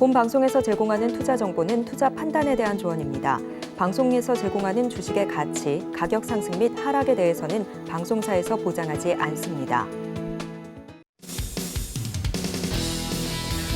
본 방송에서 제공하는 투자 정보는 투자 판단에 대한 조언입니다. 방송에서 제공하는 주식의 가치, 가격 상승 및 하락에 대해서는 방송사에서 보장하지 않습니다.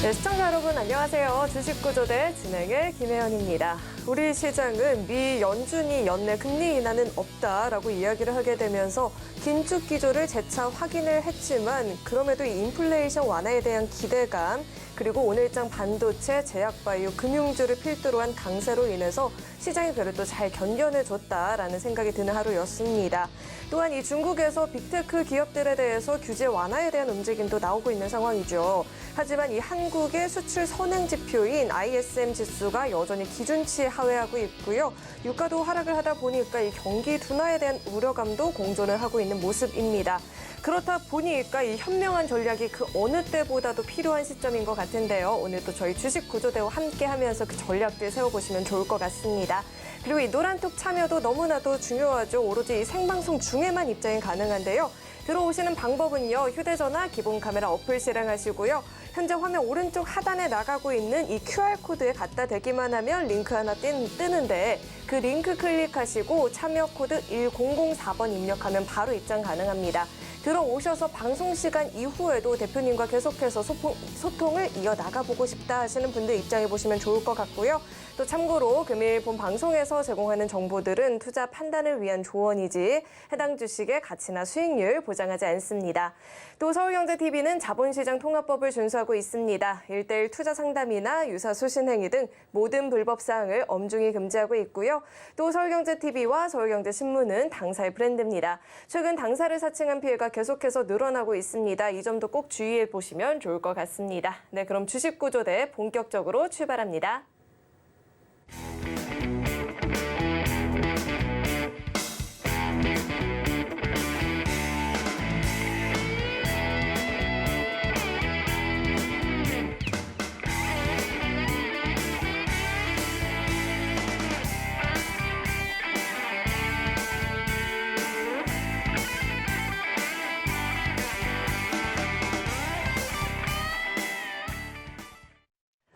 네, 시청자 여러분 안녕하세요. 주식구조대 진행의 김혜연입니다. 우리 시장은 미 연준이 연내 금리 인하는 없다라고 이야기를 하게 되면서 긴축 기조를 재차 확인을 했지만 그럼에도 이 인플레이션 완화에 대한 기대감 그리고 오늘장 반도체, 제약바이오, 금융주를 필두로 한 강세로 인해서 시장이 그래도 잘 견뎌내줬다라는 생각이 드는 하루였습니다. 또한 이 중국에서 빅테크 기업들에 대해서 규제 완화에 대한 움직임도 나오고 있는 상황이죠. 하지만 이 한국의 수출 선행 지표인 ISM 지수가 여전히 기준치에 하회하고 있고요. 유가도 하락을 하다 보니까 이 경기 둔화에 대한 우려감도 공존을 하고 있는 모습입니다. 그렇다 보니까 이 현명한 전략이 그 어느 때보다도 필요한 시점인 것 같은데요. 오늘 또 저희 주식구조대와 함께하면서 그 전략들 세워보시면 좋을 것 같습니다. 그리고 이 노란톡 참여도 너무나도 중요하죠. 오로지 이 생방송 중에만 입장이 가능한데요. 들어오시는 방법은요. 휴대전화 기본 카메라 어플 실행하시고요. 현재 화면 오른쪽 하단에 나가고 있는 이 QR코드에 갖다 대기만 하면 링크 하나 뜨는데 그 링크 클릭하시고 참여 코드 1004번 입력하면 바로 입장 가능합니다. 들어오셔서 방송 시간 이후에도 대표님과 계속해서 소통을 이어나가보고 싶다 하시는 분들 입장해보시면 좋을 것 같고요. 또 참고로 금일 본 방송에서 제공하는 정보들은 투자 판단을 위한 조언이지 해당 주식의 가치나 수익률 보장하지 않습니다. 또 서울경제TV는 자본시장 통합법을 준수하고 있습니다. 1:1 투자 상담이나 유사 수신 행위 등 모든 불법 사항을 엄중히 금지하고 있고요. 또 서울경제TV와 서울경제신문은 당사의 브랜드입니다. 최근 당사를 사칭한 피해가 계속해서 늘어나고 있습니다. 이 점도 꼭 주의해 보시면 좋을 것 같습니다. 네, 그럼 주식구조대 본격적으로 출발합니다.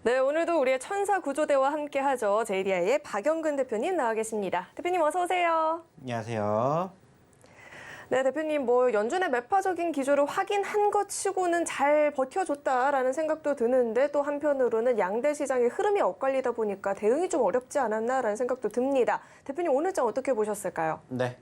네, 오늘도 우리의 천사 구조대와 함께하죠. JDI의 박영근 대표님 나와 계십니다. 대표님 어서 오세요. 안녕하세요. 네, 대표님 연준의 매파적인 기조를 확인한 것 치고는 잘 버텨줬다라는 생각도 드는데 또 한편으로는 양대 시장의 흐름이 엇갈리다 보니까 대응이 좀 어렵지 않았나라는 생각도 듭니다. 대표님 오늘장 어떻게 보셨을까요? 네.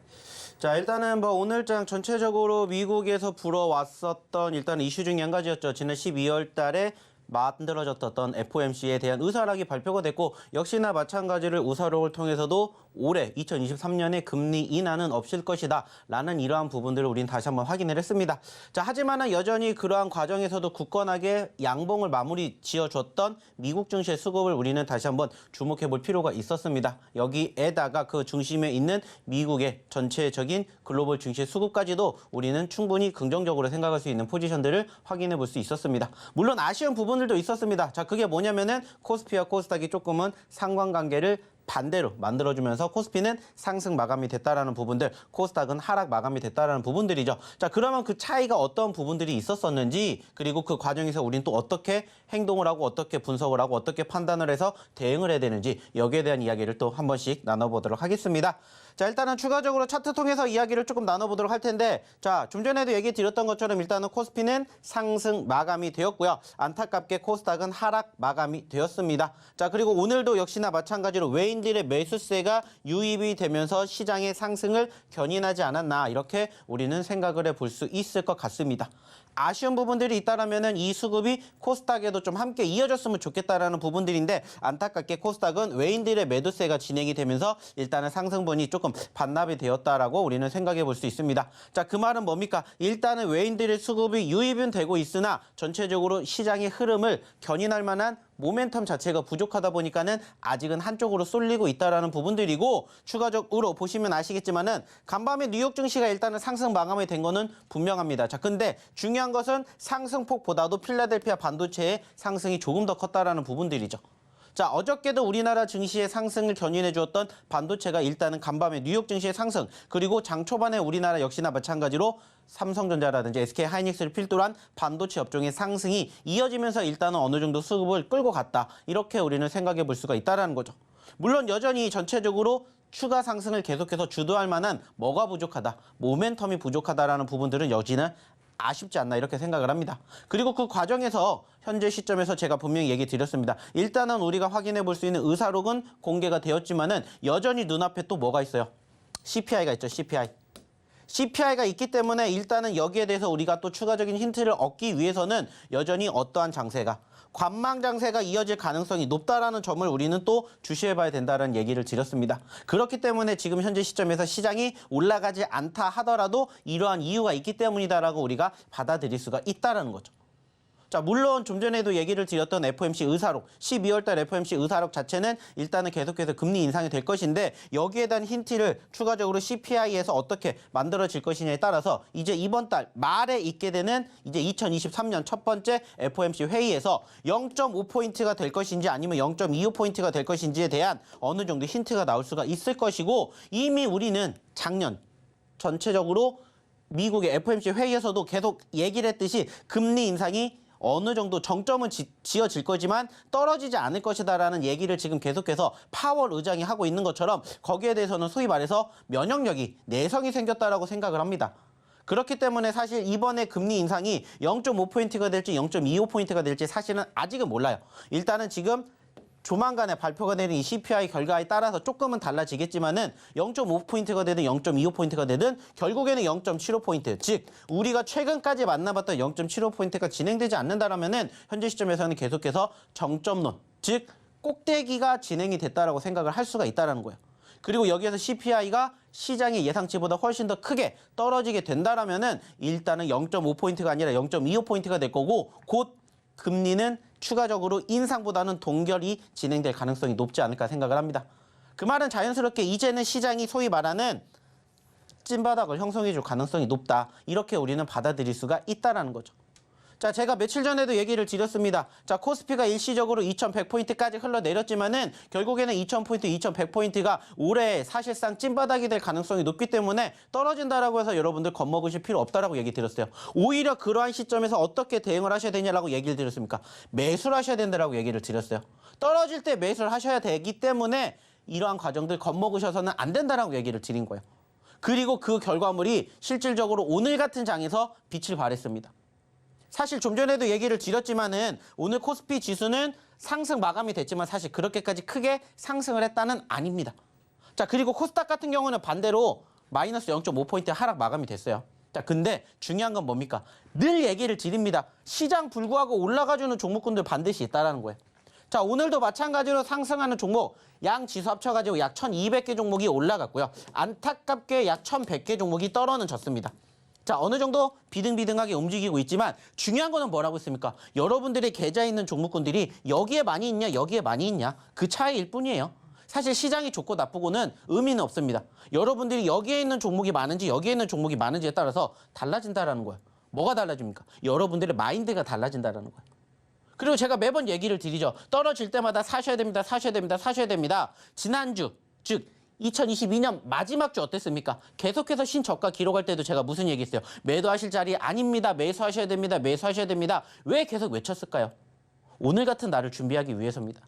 자, 일단은 오늘장 전체적으로 미국에서 불어왔었던 일단 이슈 중에 한 가지였죠. 지난 12월 달에 만들어졌던 FOMC에 대한 의사락이 발표가 됐고 역시나 마찬가지를 의사록을 통해서도 올해 2023년에 금리 인하는 없을 것이다 라는 이러한 부분들을 우리는 다시 한번 확인을 했습니다. 자, 하지만 여전히 그러한 과정에서도 굳건하게 양봉을 마무리 지어줬던 미국 증시의 수급을 우리는 다시 한번 주목해 볼 필요가 있었습니다. 여기에다가 그 중심에 있는 미국의 전체적인 글로벌 증시의 수급까지도 우리는 충분히 긍정적으로 생각할 수 있는 포지션들을 확인해 볼 수 있었습니다. 물론 아쉬운 부분들도 있었습니다. 자, 그게 뭐냐면은 코스피와 코스닥이 조금은 상관관계를 반대로 만들어주면서 코스피는 상승 마감이 됐다라는 부분들, 코스닥은 하락 마감이 됐다라는 부분들이죠. 자, 그러면 그 차이가 어떤 부분들이 있었었는지, 그리고 그 과정에서 우리는 또 어떻게 행동을 하고 어떻게 분석을 하고 어떻게 판단을 해서 대응을 해야 되는지 여기에 대한 이야기를 또 한 번씩 나눠보도록 하겠습니다. 자, 일단은 추가적으로 차트 통해서 이야기를 조금 나눠보도록 할 텐데, 자, 좀 전에도 얘기 드렸던 것처럼 일단은 코스피는 상승 마감이 되었고요. 안타깝게 코스닥은 하락 마감이 되었습니다. 자, 그리고 오늘도 역시나 마찬가지로 외인들의 매수세가 유입이 되면서 시장의 상승을 견인하지 않았나 이렇게 우리는 생각을 해볼 수 있을 것 같습니다. 아쉬운 부분들이 있다라면은 이 수급이 코스닥에도 좀 함께 이어졌으면 좋겠다라는 부분들인데 안타깝게 코스닥은 외인들의 매도세가 진행이 되면서 일단은 상승분이 조금 반납이 되었다라고 우리는 생각해 볼 수 있습니다. 자, 그 말은 뭡니까? 일단은 외인들의 수급이 유입은 되고 있으나 전체적으로 시장의 흐름을 견인할 만한 모멘텀 자체가 부족하다 보니까는 아직은 한쪽으로 쏠리고 있다라는 부분들이고 추가적으로 보시면 아시겠지만은 간밤에 뉴욕 증시가 일단은 상승 마감이 된 거는 분명합니다. 자, 근데 중요한 것은 상승폭보다도 필라델피아 반도체의 상승이 조금 더 컸다라는 부분들이죠. 자, 어저께도 우리나라 증시의 상승을 견인해 주었던 반도체가 일단은 간밤에 뉴욕 증시의 상승, 그리고 장 초반에 우리나라 역시나 마찬가지로 삼성전자라든지 SK하이닉스를 필두로 한 반도체 업종의 상승이 이어지면서 일단은 어느 정도 수급을 끌고 갔다. 이렇게 우리는 생각해 볼 수가 있다는 거죠. 물론 여전히 전체적으로 추가 상승을 계속해서 주도할 만한 뭐가 부족하다, 모멘텀이 부족하다라는 부분들은 여지는 아쉽지 않나 이렇게 생각을 합니다. 그리고 그 과정에서 현재 시점에서 제가 분명히 얘기 드렸습니다. 일단은 우리가 확인해 볼 수 있는 의사록은 공개가 되었지만은 여전히 눈앞에 또 뭐가 있어요? CPI가 있죠, CPI. CPI가 있기 때문에 일단은 여기에 대해서 우리가 또 추가적인 힌트를 얻기 위해서는 여전히 어떠한 장세가, 관망 장세가 이어질 가능성이 높다라는 점을 우리는 또 주시해봐야 된다는 얘기를 드렸습니다. 그렇기 때문에 지금 현재 시점에서 시장이 올라가지 않다 하더라도 이러한 이유가 있기 때문이다라고 우리가 받아들일 수가 있다는 거죠. 자, 물론 좀 전에도 얘기를 드렸던 FOMC 의사록, 12월 달 FOMC 의사록 자체는 일단은 계속해서 금리 인상이 될 것인데 여기에 대한 힌트를 추가적으로 CPI에서 어떻게 만들어질 것이냐에 따라서 이제 이번 달 말에 있게 되는 이제 2023년 첫 번째 FOMC 회의에서 0.5포인트가 될 것인지 아니면 0.25포인트가 될 것인지에 대한 어느 정도 힌트가 나올 수가 있을 것이고, 이미 우리는 작년 전체적으로 미국의 FOMC 회의에서도 계속 얘기를 했듯이 금리 인상이 어느 정도 정점은 지어질 거지만 떨어지지 않을 것이다라는 얘기를 지금 계속해서 파월 의장이 하고 있는 것처럼 거기에 대해서는 소위 말해서 면역력이, 내성이 생겼다라고 생각을 합니다. 그렇기 때문에 사실 이번에 금리 인상이 0.5포인트가 될지 0.25포인트가 될지 사실은 아직은 몰라요. 일단은 지금 조만간에 발표가 되는 이 CPI 결과에 따라서 조금은 달라지겠지만은 0.5포인트가 되든 0.25포인트가 되든 결국에는 0.75포인트, 즉 우리가 최근까지 만나봤던 0.75포인트가 진행되지 않는다라면은 현재 시점에서는 계속해서 정점론, 즉 꼭대기가 진행이 됐다라고 생각을 할 수가 있다라는 거예요. 그리고 여기에서 CPI가 시장의 예상치보다 훨씬 더 크게 떨어지게 된다라면은 일단은 0.5포인트가 아니라 0.25포인트가 될 거고, 곧 금리는 추가적으로 인상보다는 동결이 진행될 가능성이 높지 않을까 생각을 합니다. 그 말은 자연스럽게 이제는 시장이 소위 말하는 찐바닥을 형성해 줄 가능성이 높다. 이렇게 우리는 받아들일 수가 있다는 거죠. 자, 제가 며칠 전에도 얘기를 드렸습니다. 자, 코스피가 일시적으로 2100포인트까지 흘러내렸지만은 결국에는 2000포인트, 2100포인트가 올해 사실상 찐바닥이 될 가능성이 높기 때문에 떨어진다라고 해서 여러분들 겁먹으실 필요 없다라고 얘기 드렸어요. 오히려 그러한 시점에서 어떻게 대응을 하셔야 되냐라고 얘기를 드렸습니까? 매수를 하셔야 된다라고 얘기를 드렸어요. 떨어질 때 매수를 하셔야 되기 때문에 이러한 과정들 겁먹으셔서는 안 된다라고 얘기를 드린 거예요. 그리고 그 결과물이 실질적으로 오늘 같은 장에서 빛을 발했습니다. 사실 좀 전에도 얘기를 드렸지만은 오늘 코스피 지수는 상승 마감이 됐지만 사실 그렇게까지 크게 상승을 했다는 아닙니다. 자, 그리고 코스닥 같은 경우는 반대로 마이너스 0.5포인트 하락 마감이 됐어요. 자, 근데 중요한 건 뭡니까? 늘 얘기를 드립니다. 시장 불구하고 올라가주는 종목군들 반드시 있다라는 거예요. 자, 오늘도 마찬가지로 상승하는 종목 양 지수 합쳐가지고 약 1200개 종목이 올라갔고요. 안타깝게 약 1100개 종목이 떨어졌습니다. 자, 어느 정도 비등비등하게 움직이고 있지만 중요한 거는 뭐라고 했습니까? 여러분들의 계좌에 있는 종목군들이 여기에 많이 있냐, 여기에 많이 있냐, 그 차이일 뿐이에요. 사실 시장이 좋고 나쁘고는 의미는 없습니다. 여러분들이 여기에 있는 종목이 많은지 여기에 있는 종목이 많은지에 따라서 달라진다라는 거예요. 뭐가 달라집니까? 여러분들의 마인드가 달라진다라는 거예요. 그리고 제가 매번 얘기를 드리죠. 떨어질 때마다 사셔야 됩니다, 사셔야 됩니다, 사셔야 됩니다. 지난주, 즉 2022년 마지막 주 어땠습니까? 계속해서 신저가 기록할 때도 제가 무슨 얘기했어요? 매도하실 자리 아닙니다. 매수하셔야 됩니다. 매수하셔야 됩니다. 왜 계속 외쳤을까요? 오늘 같은 날을 준비하기 위해서입니다.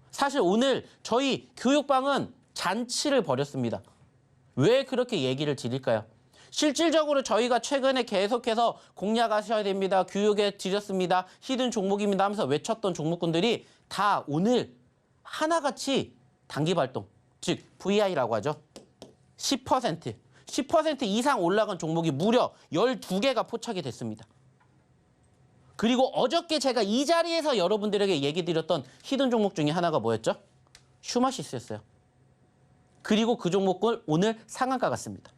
사실 오늘 저희 교육방은 잔치를 벌였습니다. 왜 그렇게 얘기를 드릴까요? 실질적으로 저희가 최근에 계속해서 공략하셔야 됩니다. 교육에 드렸습니다. 히든 종목입니다 하면서 외쳤던 종목군들이 다 오늘 하나같이 단기 발동, 즉 VI라고 하죠. 10% 이상 올라간 종목이 무려 12개가 포착이 됐습니다. 그리고 어저께 제가 이 자리에서 여러분들에게 얘기 드렸던 히든 종목 중에 하나가 뭐였죠? 슈마시스였어요. 그리고 그 종목은 오늘 상한가 갔습니다.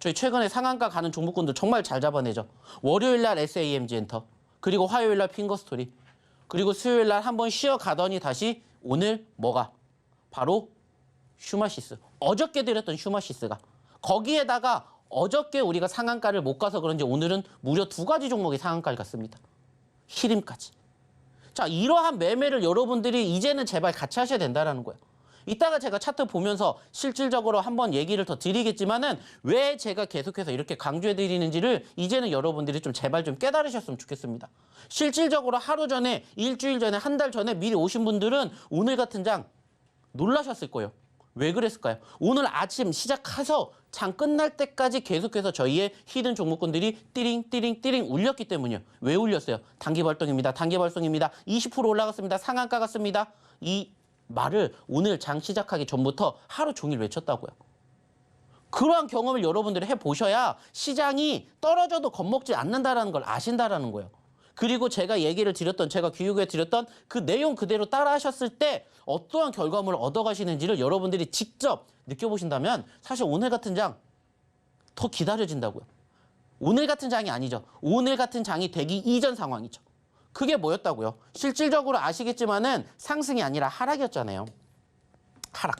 저희 최근에 상한가 가는 종목군들 정말 잘 잡아내죠. 월요일 날 SAMG 엔터, 그리고 화요일 날 핑거스토리, 그리고 수요일 날 한번 쉬어가더니 다시 오늘 뭐가? 바로 슈마시스. 어저께 드렸던 슈마시스가. 거기에다가 어저께 우리가 상한가를 못 가서 그런지 오늘은 무려 2가지 종목이 상한가를 갔습니다. 히림까지. 자, 이러한 매매를 여러분들이 이제는 제발 같이 하셔야 된다는 거예요. 이따가 제가 차트 보면서 실질적으로 한번 얘기를 더 드리겠지만은 왜 제가 계속해서 이렇게 강조해 드리는지를 이제는 여러분들이 좀 제발 좀 깨달으셨으면 좋겠습니다. 실질적으로 하루 전에, 일주일 전에, 한 달 전에 미리 오신 분들은 오늘 같은 장 놀라셨을 거예요. 왜 그랬을까요? 오늘 아침 시작해서 장 끝날 때까지 계속해서 저희의 히든 종목군들이 띠링 울렸기 때문이에요. 왜 울렸어요? 단기 발동입니다. 단기 발송입니다. 20% 올라갔습니다. 상한가 갔습니다. 이 말을 오늘 장 시작하기 전부터 하루 종일 외쳤다고요. 그러한 경험을 여러분들이 해보셔야 시장이 떨어져도 겁먹지 않는다는 걸 아신다라는 거예요. 그리고 제가 얘기를 드렸던, 제가 교육에 드렸던 그 내용 그대로 따라 하셨을 때 어떠한 결과물을 얻어가시는지를 여러분들이 직접 느껴보신다면 사실 오늘 같은 장 더 기다려진다고요. 오늘 같은 장이 아니죠. 오늘 같은 장이 되기 이전 상황이죠. 그게 뭐였다고요? 실질적으로 아시겠지만은 상승이 아니라 하락이었잖아요. 하락.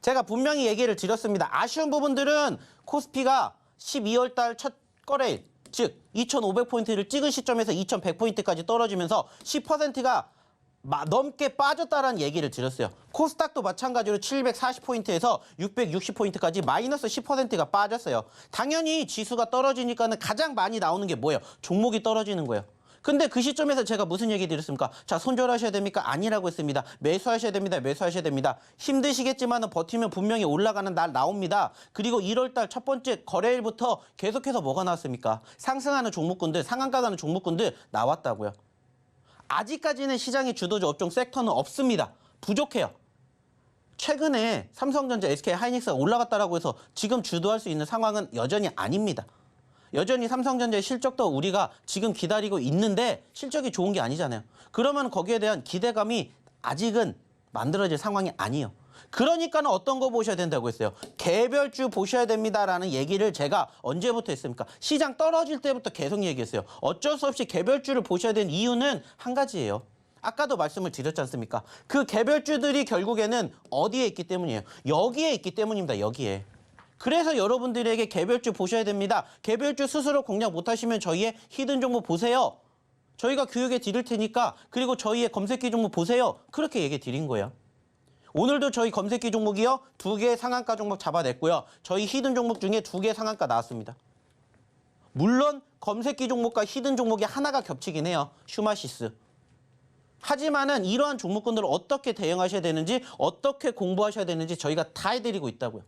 제가 분명히 얘기를 드렸습니다. 아쉬운 부분들은 코스피가 12월 달 첫 거래일, 즉 2,500포인트를 찍은 시점에서 2,100포인트까지 떨어지면서 10%가 넘게 빠졌다라는 얘기를 드렸어요. 코스닥도 마찬가지로 740포인트에서 660포인트까지 마이너스 10%가 빠졌어요. 당연히 지수가 떨어지니까는 가장 많이 나오는 게 뭐예요? 종목이 떨어지는 거예요. 근데 그 시점에서 제가 무슨 얘기 드렸습니까? 자, 손절하셔야 됩니까? 아니라고 했습니다. 매수하셔야 됩니다. 매수하셔야 됩니다. 힘드시겠지만 버티면 분명히 올라가는 날 나옵니다. 그리고 1월 달 첫 번째 거래일부터 계속해서 뭐가 나왔습니까? 상승하는 종목군들, 상한가 가는 종목군들 나왔다고요. 아직까지는 시장의 주도주 업종 섹터는 없습니다. 부족해요. 최근에 삼성전자, SK하이닉스가 올라갔다라고 해서 지금 주도할 수 있는 상황은 여전히 아닙니다. 여전히 삼성전자의 실적도 우리가 지금 기다리고 있는데 실적이 좋은 게 아니잖아요. 그러면 거기에 대한 기대감이 아직은 만들어질 상황이 아니에요. 그러니까는 어떤 거 보셔야 된다고 했어요. 개별주 보셔야 됩니다라는 얘기를 제가 언제부터 했습니까? 시장 떨어질 때부터 계속 얘기했어요. 어쩔 수 없이 개별주를 보셔야 되는 이유는 한 가지예요. 아까도 말씀을 드렸지 않습니까? 그 개별주들이 결국에는 어디에 있기 때문이에요? 여기에 있기 때문입니다. 여기에. 그래서 여러분들에게 개별주 보셔야 됩니다. 개별주 스스로 공략 못하시면 저희의 히든 종목 보세요. 저희가 교육에 드릴 테니까 그리고 저희의 검색기 종목 보세요. 그렇게 얘기 드린 거예요. 오늘도 저희 검색기 종목이요. 2개의 상한가 종목 잡아냈고요. 저희 히든 종목 중에 2개의 상한가 나왔습니다. 물론 검색기 종목과 히든 종목이 하나가 겹치긴 해요. 슈마시스. 하지만은 이러한 종목군들을 어떻게 대응하셔야 되는지 어떻게 공부하셔야 되는지 저희가 다 해드리고 있다고요.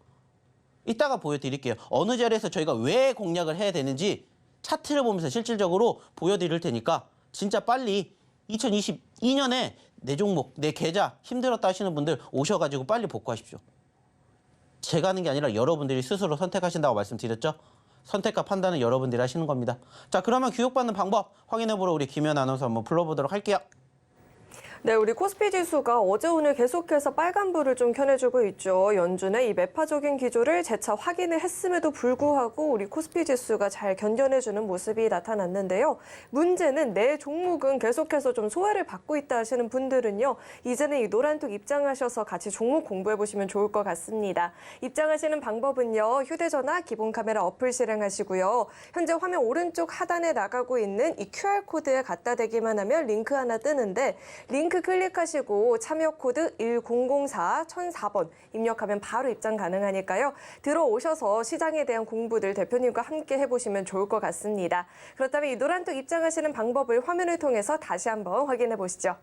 이따가 보여드릴게요. 어느 자리에서 저희가 왜 공략을 해야 되는지 차트를 보면서 실질적으로 보여드릴 테니까 진짜 빨리 2022년에 내 종목, 내 계좌 힘들었다 하시는 분들 오셔가지고 빨리 복구하십시오. 제가 하는 게 아니라 여러분들이 스스로 선택하신다고 말씀드렸죠? 선택과 판단은 여러분들이 하시는 겁니다. 자, 그러면 교육받는 방법 확인해보러 우리 김현 아나운서 한번 불러보도록 할게요. 네, 우리 코스피 지수가 어제 오늘 계속해서 빨간불을 좀 켜내주고 있죠. 연준의 이 매파적인 기조를 재차 확인을 했음에도 불구하고 우리 코스피 지수가 잘 견뎌내주는 모습이 나타났는데요. 문제는 내 종목은 계속해서 좀 소외를 받고 있다 하시는 분들은요. 이제는 이 노란톡 입장하셔서 같이 종목 공부해보시면 좋을 것 같습니다. 입장하시는 방법은요. 휴대전화 기본 카메라 어플 실행하시고요. 현재 화면 오른쪽 하단에 나가고 있는 이 QR코드에 갖다 대기만 하면 링크 하나 뜨는데 링크 클릭하시고 참여 코드 1004-1004번 입력하면 바로 입장 가능하니까요. 들어오셔서 시장에 대한 공부들 대표님과 함께 해보시면 좋을 것 같습니다. 그렇다면 이 노란톡 입장하시는 방법을 화면을 통해서 다시 한번 확인해 보시죠.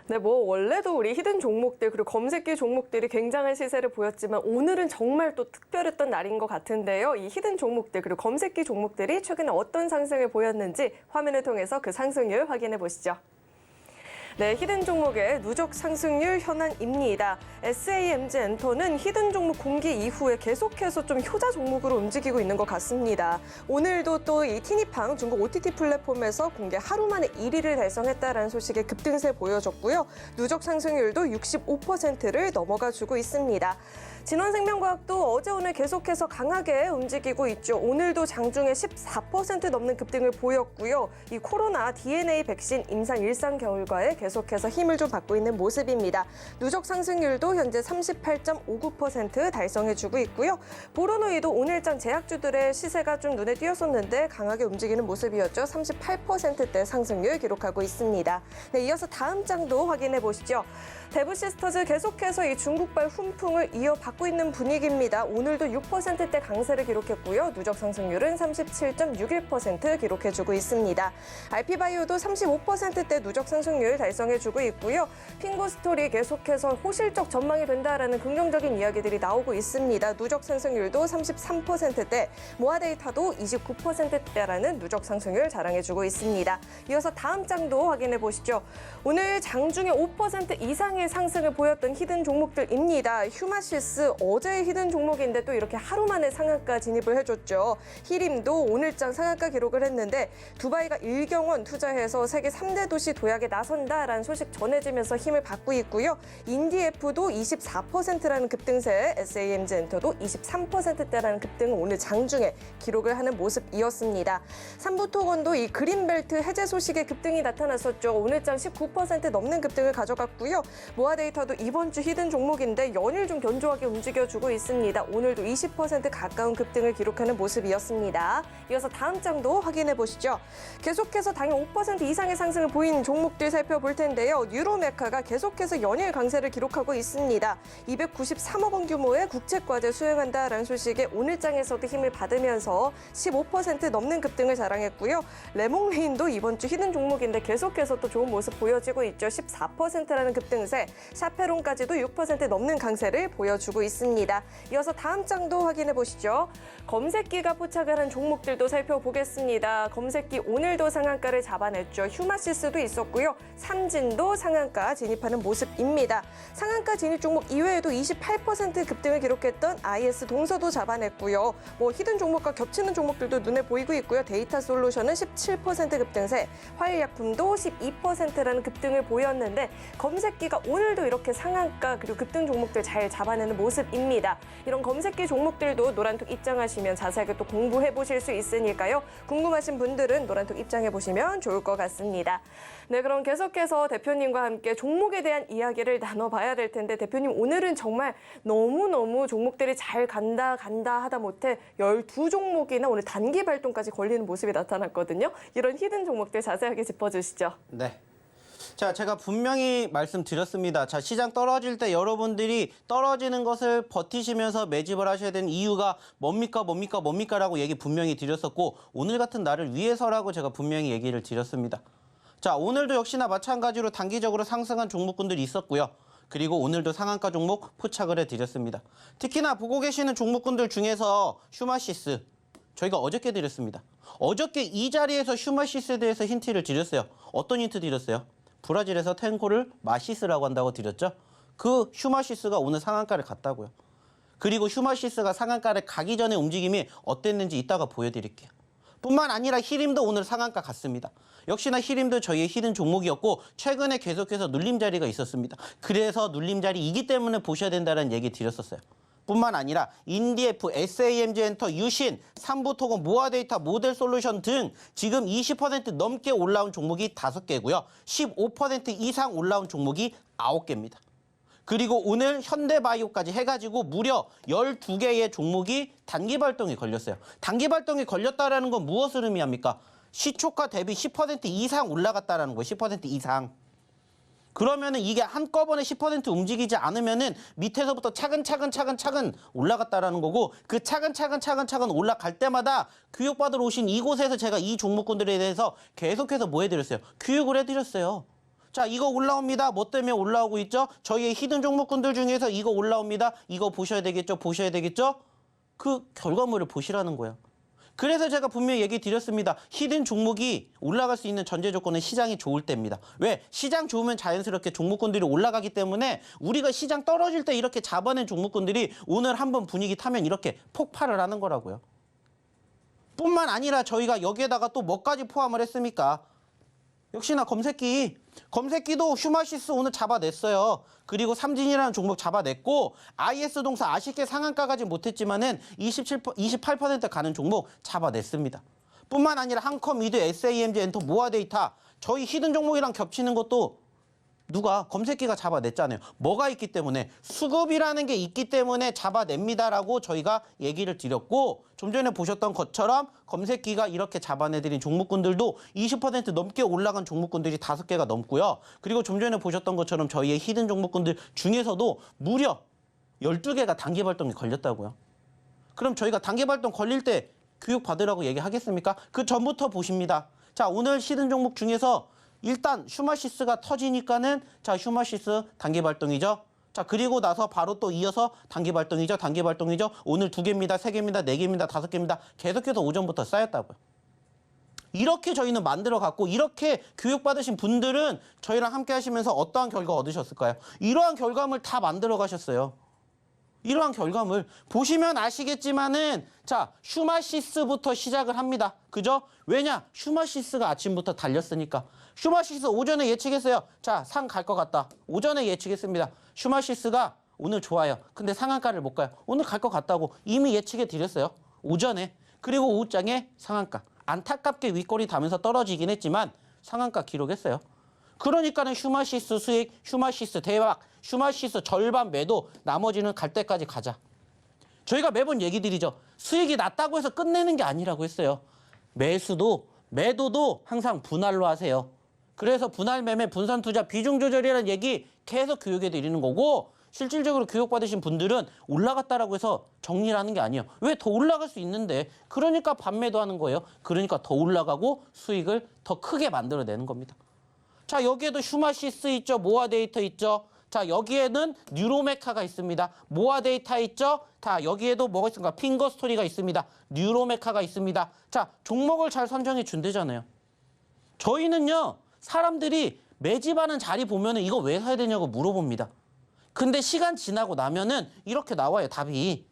네, 원래도 우리 히든 종목들 그리고 검색기 종목들이 굉장한 시세를 보였지만 오늘은 정말 또 특별했던 날인 것 같은데요. 이 히든 종목들 그리고 검색기 종목들이 최근에 어떤 상승을 보였는지 화면을 통해서 그 상승률 확인해 보시죠. 네, 히든 종목의 누적 상승률 현황입니다. SAMG엔터는 히든 종목 공개 이후에 계속해서 좀 효자 종목으로 움직이고 있는 것 같습니다. 오늘도 또 이 티니팡 중국 OTT 플랫폼에서 공개 하루 만에 1위를 달성했다라는 소식에 급등세 보여줬고요. 누적 상승률도 65%를 넘어가 주고 있습니다. 진원생명과학도 어제 오늘 계속해서 강하게 움직이고 있죠. 오늘도 장중에 14% 넘는 급등을 보였고요. 이 코로나 DNA 백신 임상 일상 결과에 계속해서 힘을 좀 받고 있는 모습입니다. 누적 상승률도 현재 38.59% 달성해주고 있고요. 보로노이도 오늘장 제약주들의 시세가 좀 눈에 띄었었는데 강하게 움직이는 모습이었죠. 38%대 상승률 기록하고 있습니다. 네, 이어서 다음 장도 확인해 보시죠. 대부시스터즈 계속해서 이 중국발 훈풍을 이어받고 있는 분위기입니다. 오늘도 6%대 강세를 기록했고요. 누적 상승률은 37.61% 기록해주고 있습니다. RP바이오도 35%대 누적 상승률 달성해주고 있고요. 핑고스토리 계속해서 호실적 전망이 된다라는 긍정적인 이야기들이 나오고 있습니다. 누적 상승률도 33%대, 모아데이터도 29%대라는 누적 상승률 자랑해주고 있습니다. 이어서 다음 장도 확인해 보시죠. 오늘 장중에 5% 이상의 상승을 보였던 히든 종목들입니다. 휴마시스 어제의 히든 종목인데 또 이렇게 하루 만에 상한가 진입을 해줬죠. 히림도 오늘장 상한가 기록을 했는데 두바이가 일경원 투자해서 세계 3대 도시 도약에 나선다라는 소식 전해지면서 힘을 받고 있고요. 인디에프도 24%라는 급등세, SAMG엔터도 23%대라는 급등을 오늘 장중에 기록을 하는 모습이었습니다. 삼부토건도 이 그린벨트 해제 소식에 급등이 나타났었죠. 오늘장 19% 넘는 급등을 가져갔고요. 모아데이터도 이번 주 히든 종목인데 연일 좀 견조하게 움직여주고 있습니다. 오늘도 20% 가까운 급등을 기록하는 모습이었습니다. 이어서 다음 장도 확인해 보시죠. 계속해서 당일 5% 이상의 상승을 보인 종목들 살펴볼 텐데요. 유로메카가 계속해서 연일 강세를 기록하고 있습니다. 293억 원 규모의 국채과제 수행한다라는 소식에 오늘장에서도 힘을 받으면서 15% 넘는 급등을 자랑했고요. 레몽레인도 이번 주 히든 종목인데 계속해서 또 좋은 모습 보여지고 있죠. 14%라는 급등세, 샤페론까지도 6% 넘는 강세를 보여주고 있습니다. 이어서 다음 장도 확인해 보시죠. 검색기가 포착을 한 종목들도 살펴보겠습니다. 검색기 오늘도 상한가를 잡아냈죠. 휴마시스도 있었고요. 삼진도 상한가 진입하는 모습입니다. 상한가 진입 종목 이외에도 28% 급등을 기록했던 IS 동서도 잡아냈고요. 히든 종목과 겹치는 종목들도 눈에 보이고 있고요. 데이터 솔루션은 17% 급등세, 화일약품도 12%라는 급등을 보였는데 검색기가 오늘도 이렇게 상한가 그리고 급등 종목들 잘 잡아내는 모습입니다. 이런 검색기 종목들도 노란톡 입장하시면 자세하게 또 공부해 보실 수 있으니까요. 궁금하신 분들은 노란톡 입장해 보시면 좋을 것 같습니다. 네, 그럼 계속해서 대표님과 함께 종목에 대한 이야기를 나눠봐야 될 텐데 대표님 오늘은 정말 너무너무 종목들이 잘 간다 하다 못해 12종목이나 오늘 단기 발동까지 걸리는 모습이 나타났거든요. 이런 히든 종목들 자세하게 짚어주시죠. 네. 자, 제가 분명히 말씀드렸습니다. 자, 시장 떨어질 때 여러분들이 떨어지는 것을 버티시면서 매집을 하셔야 되는 이유가 뭡니까라고 얘기 분명히 드렸었고 오늘 같은 날을 위해서라고 제가 분명히 얘기를 드렸습니다. 자, 오늘도 역시나 마찬가지로 단기적으로 상승한 종목군들이 있었고요. 그리고 오늘도 상한가 종목 포착을 해드렸습니다. 특히나 보고 계시는 종목군들 중에서 휴마시스, 저희가 어저께 드렸습니다. 어저께 이 자리에서 휴마시스에 대해서 힌트를 드렸어요. 어떤 힌트 드렸어요? 브라질에서 탱고를 마시스라고 한다고 드렸죠. 그 휴마시스가 오늘 상한가를 갔다고요. 그리고 휴마시스가 상한가를 가기 전에 움직임이 어땠는지 이따가 보여드릴게요. 뿐만 아니라 히림도 오늘 상한가 갔습니다. 역시나 히림도 저희의 히든 종목이었고 최근에 계속해서 눌림자리가 있었습니다. 그래서 눌림자리이기 때문에 보셔야 된다는 얘기 드렸었어요. 뿐만 아니라 인디에프, SAMG엔터, 유신, 삼부토건, 모아데이터, 모델솔루션 등 지금 20% 넘게 올라온 종목이 5개고요. 15% 이상 올라온 종목이 9개입니다. 그리고 오늘 현대바이오까지 해가지고 무려 12개의 종목이 단기 발동에 걸렸어요. 단기 발동에 걸렸다는 건 무엇을 의미합니까? 시초가 대비 10% 이상 올라갔다는 거예요. 10% 이상. 그러면은 이게 한꺼번에 10% 움직이지 않으면은 밑에서부터 차근차근 올라갔다라는 거고 그 차근 올라갈 때마다 교육받으러 오신 이곳에서 제가 이 종목군들에 대해서 계속해서 뭐 해드렸어요? 교육을 해드렸어요. 자, 이거 올라옵니다. 뭐 때문에 올라오고 있죠? 저희의 히든 종목군들 중에서 이거 올라옵니다. 이거 보셔야 되겠죠? 그 결과물을 보시라는 거예요. 그래서 제가 분명히 얘기 드렸습니다. 히든 종목이 올라갈 수 있는 전제 조건은 시장이 좋을 때입니다. 왜? 시장 좋으면 자연스럽게 종목군들이 올라가기 때문에 우리가 시장 떨어질 때 이렇게 잡아낸 종목군들이 오늘 한번 분위기 타면 이렇게 폭발을 하는 거라고요. 뿐만 아니라 저희가 여기에다가 또 뭐까지 포함을 했습니까? 역시나 검색기도 휴마시스 오늘 잡아냈어요. 그리고 삼진이라는 종목 잡아냈고 IS동사 아쉽게 상한가 가지 못했지만은 28% 가는 종목 잡아냈습니다. 뿐만 아니라 한컴미드, SAMG, 엔터, 모아데이터 저희 히든 종목이랑 겹치는 것도 누가 검색기가 잡아냈잖아요. 뭐가 있기 때문에 수급이라는 게 있기 때문에 잡아냅니다라고 저희가 얘기를 드렸고 좀 전에 보셨던 것처럼 검색기가 이렇게 잡아내드린 종목군들도 20% 넘게 올라간 종목군들이 5개가 넘고요. 그리고 좀 전에 보셨던 것처럼 저희의 히든 종목군들 중에서도 무려 12개가 단기 발동이 걸렸다고요. 그럼 저희가 단기 발동 걸릴 때 교육 받으라고 얘기하겠습니까? 그 전부터 보십니다. 자, 오늘 히든 종목 중에서 일단 휴마시스가 터지니까는 자 휴마시스 단기 발동이죠. 자 그리고 나서 바로 또 이어서 단기 발동이죠. 단기 발동이죠. 오늘 2개입니다. 3개입니다. 4개입니다. 5개입니다. 계속해서 오전부터 쌓였다고요. 이렇게 저희는 만들어 갖고 이렇게 교육받으신 분들은 저희랑 함께 하시면서 어떠한 결과 얻으셨을까요? 이러한 결과물 다 만들어 가셨어요. 이러한 결과물 보시면 아시겠지만은 자 휴마시스부터 시작을 합니다. 그죠? 왜냐? 휴마시스가 아침부터 달렸으니까. 휴마시스 오전에 예측했어요. 자, 상 갈 것 같다. 오전에 예측했습니다. 휴마시스가 오늘 좋아요. 근데 상한가를 못 가요. 오늘 갈 것 같다고 이미 예측해 드렸어요. 오전에. 그리고 오후장에 상한가. 안타깝게 윗꼬리 다면서 떨어지긴 했지만 상한가 기록했어요. 그러니까는 휴마시스 수익, 휴마시스 대박, 휴마시스 절반 매도, 나머지는 갈 때까지 가자. 저희가 매번 얘기 드리죠. 수익이 낮다고 해서 끝내는 게 아니라고 했어요. 매도도 항상 분할로 하세요. 그래서 분할 매매, 분산 투자, 비중 조절이라는 얘기 계속 교육해 드리는 거고 실질적으로 교육받으신 분들은 올라갔다라고 해서 정리를 하는 게 아니에요. 왜? 더 올라갈 수 있는데. 그러니까 반매도 하는 거예요. 그러니까 더 올라가고 수익을 더 크게 만들어내는 겁니다. 자, 여기에도 휴마시스 있죠. 모아데이터 있죠. 자, 여기에는 뉴로메카가 있습니다. 모아데이터 있죠. 자, 여기에도 뭐가 있습니까? 핑거스토리가 있습니다. 뉴로메카가 있습니다. 자, 종목을 잘 선정해 준대잖아요. 저희는요. 사람들이 매집하는 자리 보면은 이거 왜 사야 되냐고 물어봅니다. 근데 시간 지나고 나면은 이렇게 나와요. 답이.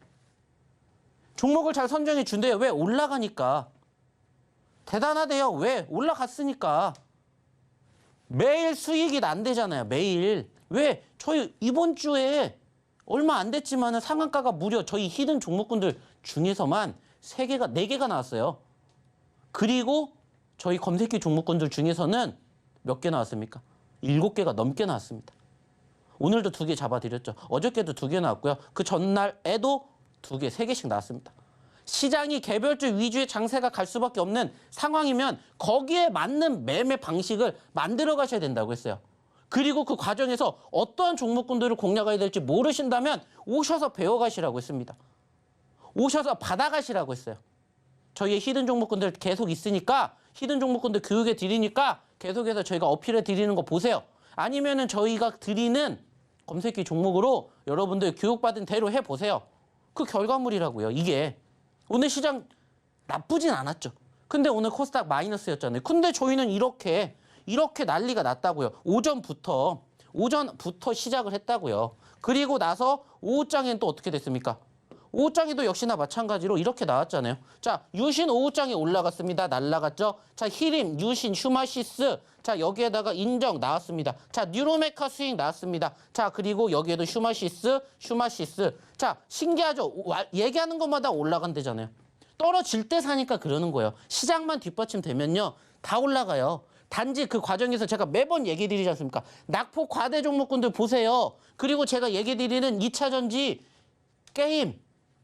종목을 잘 선정해 준대요. 왜? 올라가니까. 대단하대요. 왜? 올라갔으니까. 매일 수익이 난대잖아요. 매일. 왜? 저희 이번 주에 얼마 안 됐지만은 상한가가 무려 저희 히든 종목군들 중에서만 3개가, 4개가 나왔어요. 그리고 저희 검색기 종목군들 중에서는 몇 개 나왔습니까? 7개가 넘게 나왔습니다. 오늘도 2개 잡아드렸죠. 어저께도 2개 나왔고요. 그 전날에도 2개, 3개씩 나왔습니다. 시장이 개별주 위주의 장세가 갈 수밖에 없는 상황이면 거기에 맞는 매매 방식을 만들어 가셔야 된다고 했어요. 그리고 그 과정에서 어떠한 종목군들을 공략해야 될지 모르신다면 오셔서 배워가시라고 했습니다. 오셔서 받아가시라고 했어요. 저희의 히든 종목군들 계속 있으니까 히든 종목군들 교육해 드리니까 계속해서 저희가 어필해 드리는 거 보세요. 아니면은 저희가 드리는 검색기 종목으로 여러분들 교육받은 대로 해보세요. 그 결과물이라고요. 이게 오늘 시장 나쁘진 않았죠. 근데 오늘 코스닥 마이너스였잖아요. 근데 저희는 이렇게 난리가 났다고요. 오전부터 시작을 했다고요. 그리고 나서 오후장엔 또 어떻게 됐습니까? 오후장에도 역시나 마찬가지로 이렇게 나왔잖아요. 자, 유신 오후장에 올라갔습니다. 날라갔죠. 자, 히림, 유신, 휴마시스. 자, 여기에다가 인정 나왔습니다. 자, 뉴로메카 수익 나왔습니다. 자, 그리고 여기에도 휴마시스. 자, 신기하죠? 얘기하는 것마다 올라간대잖아요. 떨어질 때 사니까 그러는 거예요. 시장만 뒷받침되면요. 다 올라가요. 단지 그 과정에서 제가 매번 얘기 드리지 않습니까? 낙폭 과대 종목군들 보세요. 그리고 제가 얘기 드리는 2차전지, 게임,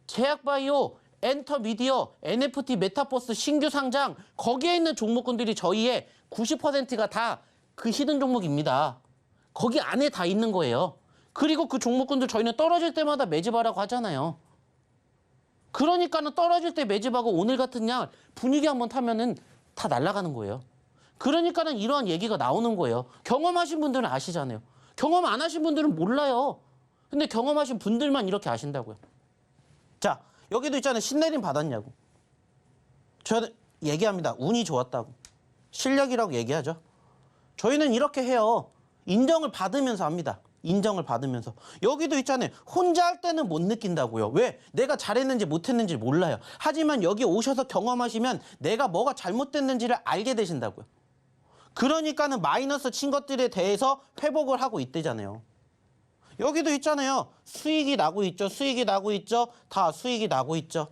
제약바이오, 엔터미디어, NFT, 메타버스, 신규 상장 거기에 있는 종목군들이 저희의 90%가 다 그 히든 종목입니다. 거기 안에 다 있는 거예요. 그리고 그 종목군들 저희는 떨어질 때마다 매집하라고 하잖아요. 그러니까는 떨어질 때 매집하고 오늘 같은 날 분위기 한번 타면은 다 날아가는 거예요. 그러니까는 이러한 얘기가 나오는 거예요. 경험하신 분들은 아시잖아요. 경험 안 하신 분들은 몰라요. 근데 경험하신 분들만 이렇게 아신다고요. 자, 여기도 있잖아요. 신내림 받았냐고. 저는 얘기합니다. 운이 좋았다고. 실력이라고 얘기하죠. 저희는 이렇게 해요. 인정을 받으면서 합니다. 인정을 받으면서. 여기도 있잖아요. 혼자 할 때는 못 느낀다고요. 왜? 내가 잘했는지 못했는지 몰라요. 하지만 여기 오셔서 경험하시면 내가 뭐가 잘못됐는지를 알게 되신다고요. 그러니까는 마이너스 친 것들에 대해서 회복을 하고 있대잖아요. 여기도 있잖아요. 수익이 나고 있죠. 수익이 나고 있죠. 다 수익이 나고 있죠.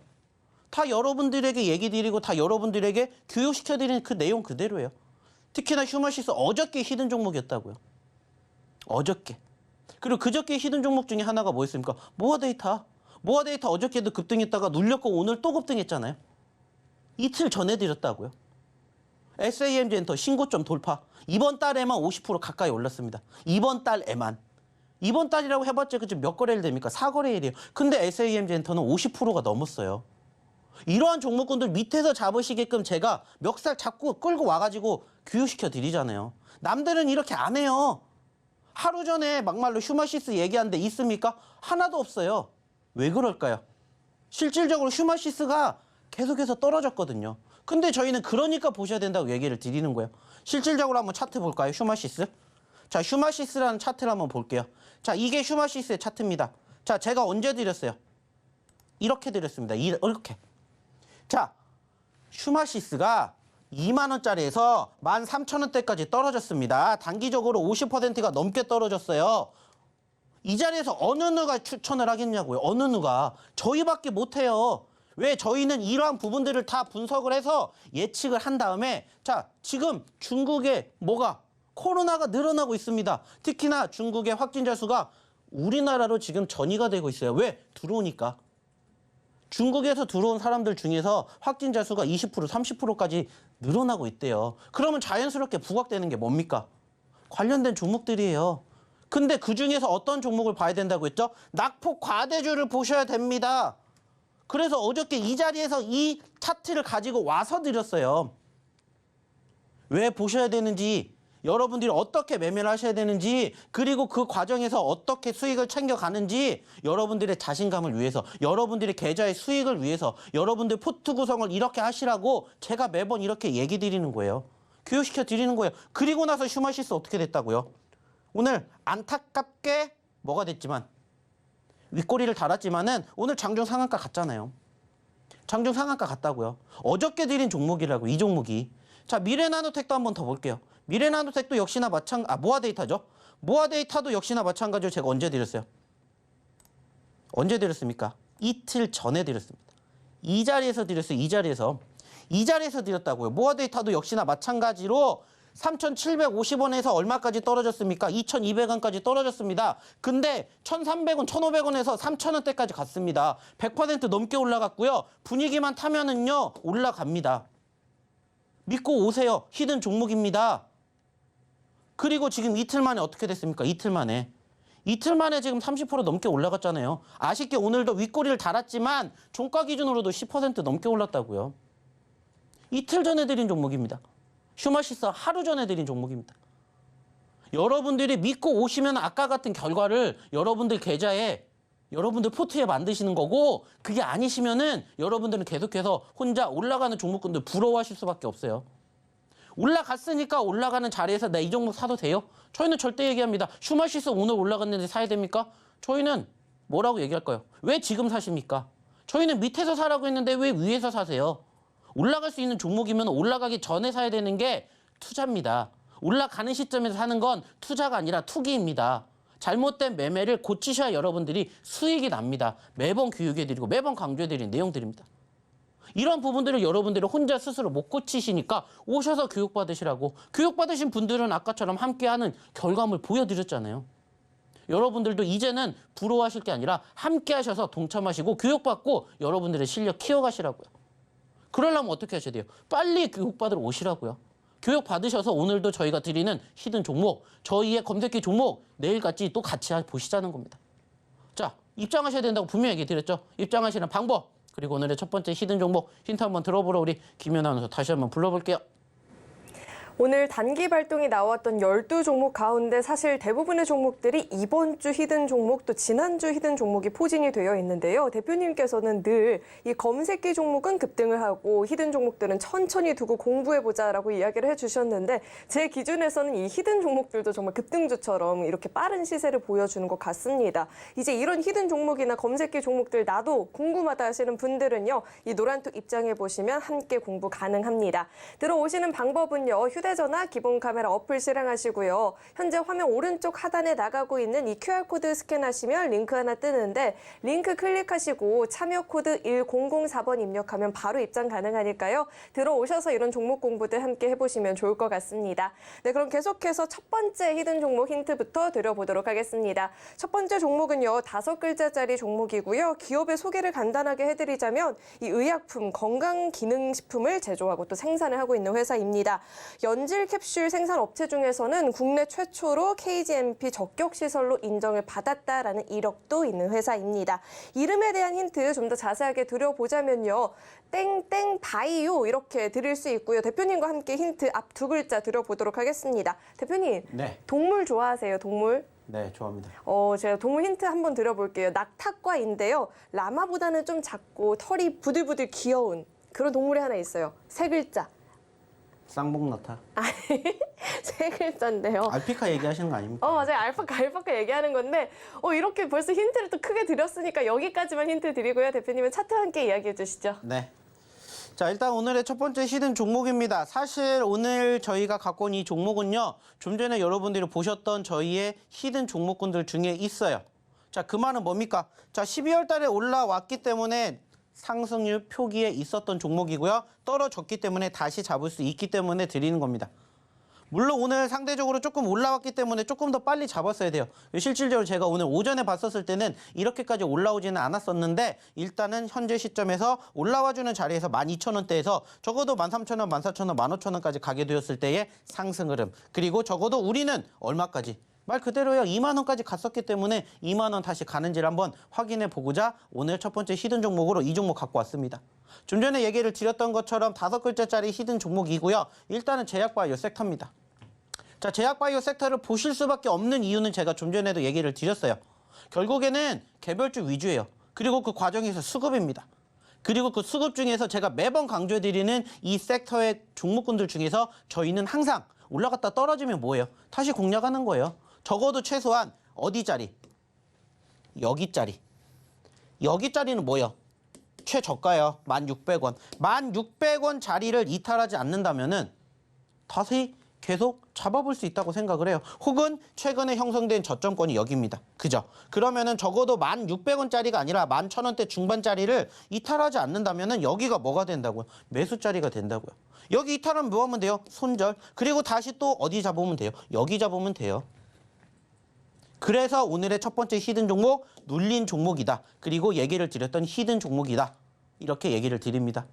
다 여러분들에게 얘기 드리고 다 여러분들에게 교육시켜드리는 그 내용 그대로예요. 특히나 휴머시스 어저께 히든 종목이었다고요. 어저께. 그리고 그저께 히든 종목 중에 하나가 뭐였습니까? 모아데이터. 모아데이터 어저께도 급등했다가 눌렸고 오늘 또 급등했잖아요. 이틀 전에 드렸다고요. SAM젠터 신고점 돌파. 이번 달에만 50% 가까이 올랐습니다. 이번 달에만. 이번 달이라고 해봤자 그치 몇 거래일 됩니까? 4거래일이에요. 근데 SAM젠터는 50%가 넘었어요. 이러한 종목군들 밑에서 잡으시게끔 제가 멱살 잡고 끌고 와가지고 교육시켜 드리잖아요. 남들은 이렇게 안 해요. 하루 전에 막말로 휴머시스 얘기한 데 있습니까? 하나도 없어요. 왜 그럴까요? 실질적으로 휴머시스가 계속해서 떨어졌거든요. 근데 저희는 그러니까 보셔야 된다고 얘기를 드리는 거예요. 실질적으로 한번 차트 볼까요? 휴머시스. 자, 휴머시스라는 차트를 한번 볼게요. 자, 이게 휴머시스의 차트입니다. 자, 제가 언제 드렸어요? 이렇게 드렸습니다. 이렇게. 자, 휴머시스가 2만 원짜리에서 13,000원대까지 떨어졌습니다. 단기적으로 50%가 넘게 떨어졌어요. 이 자리에서 어느 누가 추천을 하겠냐고요. 어느 누가. 저희밖에 못해요. 왜? 저희는 이러한 부분들을 다 분석을 해서 예측을 한 다음에 자, 지금 중국에 뭐가? 코로나가 늘어나고 있습니다. 특히나 중국의 확진자 수가 우리나라로 지금 전이가 되고 있어요. 왜? 들어오니까. 중국에서 들어온 사람들 중에서 확진자 수가 20%, 30%까지 늘어나고 있대요. 그러면 자연스럽게 부각되는 게 뭡니까? 관련된 종목들이에요. 근데 그중에서 어떤 종목을 봐야 된다고 했죠? 낙폭 과대주를 보셔야 됩니다. 그래서 어저께 이 자리에서 이 차트를 가지고 와서 드렸어요. 왜 보셔야 되는지, 여러분들이 어떻게 매매를 하셔야 되는지, 그리고 그 과정에서 어떻게 수익을 챙겨가는지 여러분들의 자신감을 위해서, 여러분들의 계좌의 수익을 위해서, 여러분들 포트 구성을 이렇게 하시라고 제가 매번 이렇게 얘기 드리는 거예요. 교육시켜 드리는 거예요. 그리고 나서 휴머시스 어떻게 됐다고요? 오늘 안타깝게 뭐가 됐지만 윗꼬리를 달았지만은 오늘 장중 상한가 갔잖아요. 장중 상한가 갔다고요. 어저께 드린 종목이라고, 이 종목이. 자, 미래나노텍도 한번 더 볼게요. 미래나노텍도 역시나 모아데이터죠. 모아데이터도 역시나 마찬가지로 제가 언제 드렸어요? 언제 드렸습니까? 이틀 전에 드렸습니다. 이 자리에서 드렸어요. 이 자리에서 드렸다고요. 모아데이터도 역시나 마찬가지로 3,750원에서 얼마까지 떨어졌습니까? 2,200원까지 떨어졌습니다. 근데 1,300원, 1,500원에서 3,000원대까지 갔습니다. 100% 넘게 올라갔고요. 분위기만 타면은요, 올라갑니다. 믿고 오세요. 히든 종목입니다. 그리고 지금 이틀 만에 어떻게 됐습니까? 이틀 만에 지금 30% 넘게 올라갔잖아요. 아쉽게 오늘도 윗꼬리를 달았지만 종가 기준으로도 10% 넘게 올랐다고요. 이틀 전에 드린 종목입니다. 휴머시스 하루 전에 드린 종목입니다. 여러분들이 믿고 오시면 아까 같은 결과를 여러분들 계좌에, 여러분들 포트에 만드시는 거고, 그게 아니시면은 여러분들은 계속해서 혼자 올라가는 종목군들 부러워하실 수밖에 없어요. 올라갔으니까 올라가는 자리에서 나 이 종목 사도 돼요? 저희는 절대 얘기합니다. 휴머시스 오늘 올라갔는데 사야 됩니까? 저희는 뭐라고 얘기할까요? 왜 지금 사십니까? 저희는 밑에서 사라고 했는데 왜 위에서 사세요? 올라갈 수 있는 종목이면 올라가기 전에 사야 되는 게 투자입니다. 올라가는 시점에서 사는 건 투자가 아니라 투기입니다. 잘못된 매매를 고치셔야 여러분들이 수익이 납니다. 매번 교육해드리고 매번 강조해드리는 내용들입니다. 이런 부분들을 여러분들이 혼자 스스로 못 고치시니까 오셔서 교육받으시라고. 교육받으신 분들은 아까처럼 함께하는 결과물 보여드렸잖아요. 여러분들도 이제는 부러워하실 게 아니라 함께 하셔서 동참하시고 교육받고 여러분들의 실력 키워가시라고요. 그러려면 어떻게 하셔야 돼요? 빨리 교육받으러 오시라고요. 교육받으셔서 오늘도 저희가 드리는 히든 종목, 저희의 검색기 종목 내일같이 또 같이 보시자는 겁니다. 자, 입장하셔야 된다고 분명히 얘기 드렸죠? 입장하시는 방법, 그리고 오늘의 첫 번째 히든 종목 힌트 한번 들어보러 우리 김연아 아나운서 다시 한번 불러볼게요. 오늘 단기 발동이 나왔던 12종목 가운데 사실 대부분의 종목들이 이번 주 히든 종목 또 지난주 히든 종목이 포진이 되어 있는데요. 대표님께서는 늘 이 검색기 종목은 급등을 하고 히든 종목들은 천천히 두고 공부해보자라고 이야기를 해주셨는데 제 기준에서는 이 히든 종목들도 정말 급등주처럼 이렇게 빠른 시세를 보여주는 것 같습니다. 이제 이런 히든 종목이나 검색기 종목들 나도 궁금하다 하시는 분들은요. 이 노란톡 입장해 보시면 함께 공부 가능합니다. 들어오시는 방법은요. 휴대전화 기본 카메라 어플 실행하시고요. 현재 화면 오른쪽 하단에 나가고 있는 이 QR코드 스캔하시면 링크 하나 뜨는데 링크 클릭하시고 참여 코드 1004번 입력하면 바로 입장 가능하니까요. 들어오셔서 이런 종목 공부들 함께 해보시면 좋을 것 같습니다. 네, 그럼 계속해서 첫 번째 히든 종목 힌트부터 드려보도록 하겠습니다. 첫 번째 종목은요. 5글자짜리 종목이고요. 기업의 소개를 간단하게 해드리자면 이 의약품, 건강기능식품을 제조하고 또 생산을 하고 있는 회사입니다. 연질 캡슐 생산 업체 중에서는 국내 최초로 KGMP 적격 시설로 인정을 받았다라는 이력도 있는 회사입니다. 이름에 대한 힌트 좀 더 자세하게 드려보자면요. 땡땡 바이오 이렇게 드릴 수 있고요. 대표님과 함께 힌트 앞 2글자 드려보도록 하겠습니다. 대표님, 네. 동물 좋아하세요? 동물? 네, 좋아합니다. 제가 동물 힌트 한번 드려볼게요. 낙타과인데요. 라마보다는 좀 작고 털이 부들부들 귀여운 그런 동물이 하나 있어요. 3글자. 쌍봉나타. 세 글자인데요. 알피카 얘기하시는 거 아닙니까? 맞아요. 알파카 얘기하는 건데, 이렇게 벌써 힌트를 또 크게 드렸으니까 여기까지만 힌트 드리고요. 대표님은 차트와 함께 이야기해 주시죠. 네. 자, 일단 오늘의 첫 번째 히든 종목입니다. 사실 오늘 저희가 갖고 온 이 종목은요. 좀 전에 여러분들이 보셨던 저희의 히든 종목군들 중에 있어요. 자, 그 말은 뭡니까? 자, 12월 달에 올라왔기 때문에 상승률 표기에 있었던 종목이고요. 떨어졌기 때문에 다시 잡을 수 있기 때문에 드리는 겁니다. 물론 오늘 상대적으로 조금 올라왔기 때문에 조금 더 빨리 잡았어야 돼요. 실질적으로 제가 오늘 오전에 봤었을 때는 이렇게까지 올라오지는 않았었는데 일단은 현재 시점에서 올라와주는 자리에서 12,000원대에서 적어도 13,000원, 14,000원, 15,000원까지 가게 되었을 때의 상승 흐름. 그리고 적어도 우리는 얼마까지? 말 그대로요. 2만 원까지 갔었기 때문에 2만 원 다시 가는지를 한번 확인해 보고자 오늘 첫 번째 히든 종목으로 이 종목 갖고 왔습니다. 좀 전에 얘기를 드렸던 것처럼 5글자짜리 히든 종목이고요. 일단은 제약바이오 섹터입니다. 자, 제약바이오 섹터를 보실 수밖에 없는 이유는 제가 좀 전에도 얘기를 드렸어요. 결국에는 개별주 위주예요. 그리고 그 과정에서 수급입니다. 그리고 그 수급 중에서 제가 매번 강조해드리는 이 섹터의 종목군들 중에서 저희는 항상 올라갔다 떨어지면 뭐예요? 다시 공략하는 거예요. 적어도 최소한 어디짜리? 여기짜리. 여기짜리는 뭐예요? 최저가요. 1,600원. 1,600원 자리를 이탈하지 않는다면은 다시 계속 잡아볼 수 있다고 생각을 해요. 혹은 최근에 형성된 저점권이 여기입니다. 그죠? 그러면은 적어도 1,600원짜리가 아니라 11,000원대 중반짜리를 이탈하지 않는다면은 여기가 뭐가 된다고요? 매수짜리가 된다고요. 여기 이탈하면 뭐 하면 돼요? 손절. 그리고 다시 또 어디 잡으면 돼요? 여기 잡으면 돼요. 그래서 오늘의 첫 번째 히든 종목, 눌린 종목이다. 그리고 얘기를 드렸던 히든 종목이다. 이렇게 얘기를 드립니다.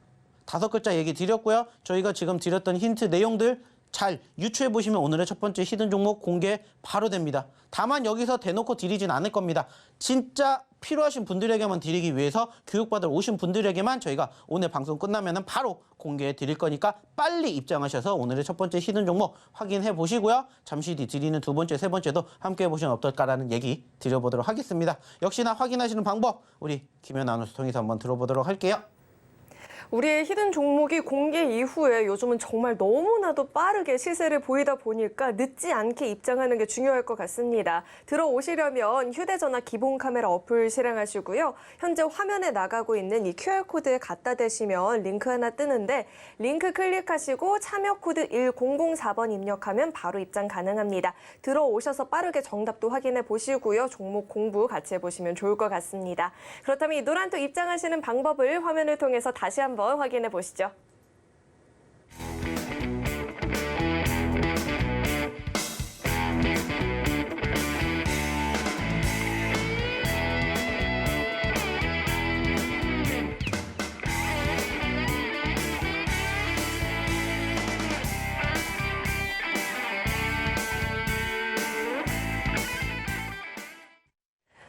5글자 얘기 드렸고요. 저희가 지금 드렸던 힌트 내용들 잘 유추해 보시면 오늘의 첫 번째 히든 종목 공개 바로 됩니다. 다만 여기서 대놓고 드리진 않을 겁니다. 진짜 필요하신 분들에게만 드리기 위해서 교육받으러 오신 분들에게만 저희가 오늘 방송 끝나면 바로 공개해 드릴 거니까 빨리 입장하셔서 오늘의 첫 번째 히든 종목 확인해 보시고요. 잠시 뒤 드리는 2번째, 3번째도 함께 해보시면 어떨까라는 얘기 드려보도록 하겠습니다. 역시나 확인하시는 방법 우리 김연 아나운서 통해서 한번 들어보도록 할게요. 우리의 히든 종목이 공개 이후에 요즘은 정말 너무나도 빠르게 시세를 보이다 보니까 늦지 않게 입장하는 게 중요할 것 같습니다. 들어오시려면 휴대전화 기본 카메라 어플 실행하시고요. 현재 화면에 나가고 있는 이 QR코드에 갖다 대시면 링크 하나 뜨는데 링크 클릭하시고 참여 코드 1004번 입력하면 바로 입장 가능합니다. 들어오셔서 빠르게 정답도 확인해 보시고요. 종목 공부 같이 해보시면 좋을 것 같습니다. 그렇다면 이 노란톡 입장하시는 방법을 화면을 통해서 다시 한번 확인해 보시죠.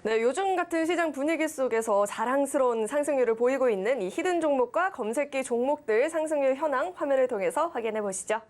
네, 요즘 같은 시장 분위기 속에서 자랑스러운 상승률을 보이고 있는 이 히든 종목과 검색기 종목들 상승률 현황 화면을 통해서 확인해 보시죠.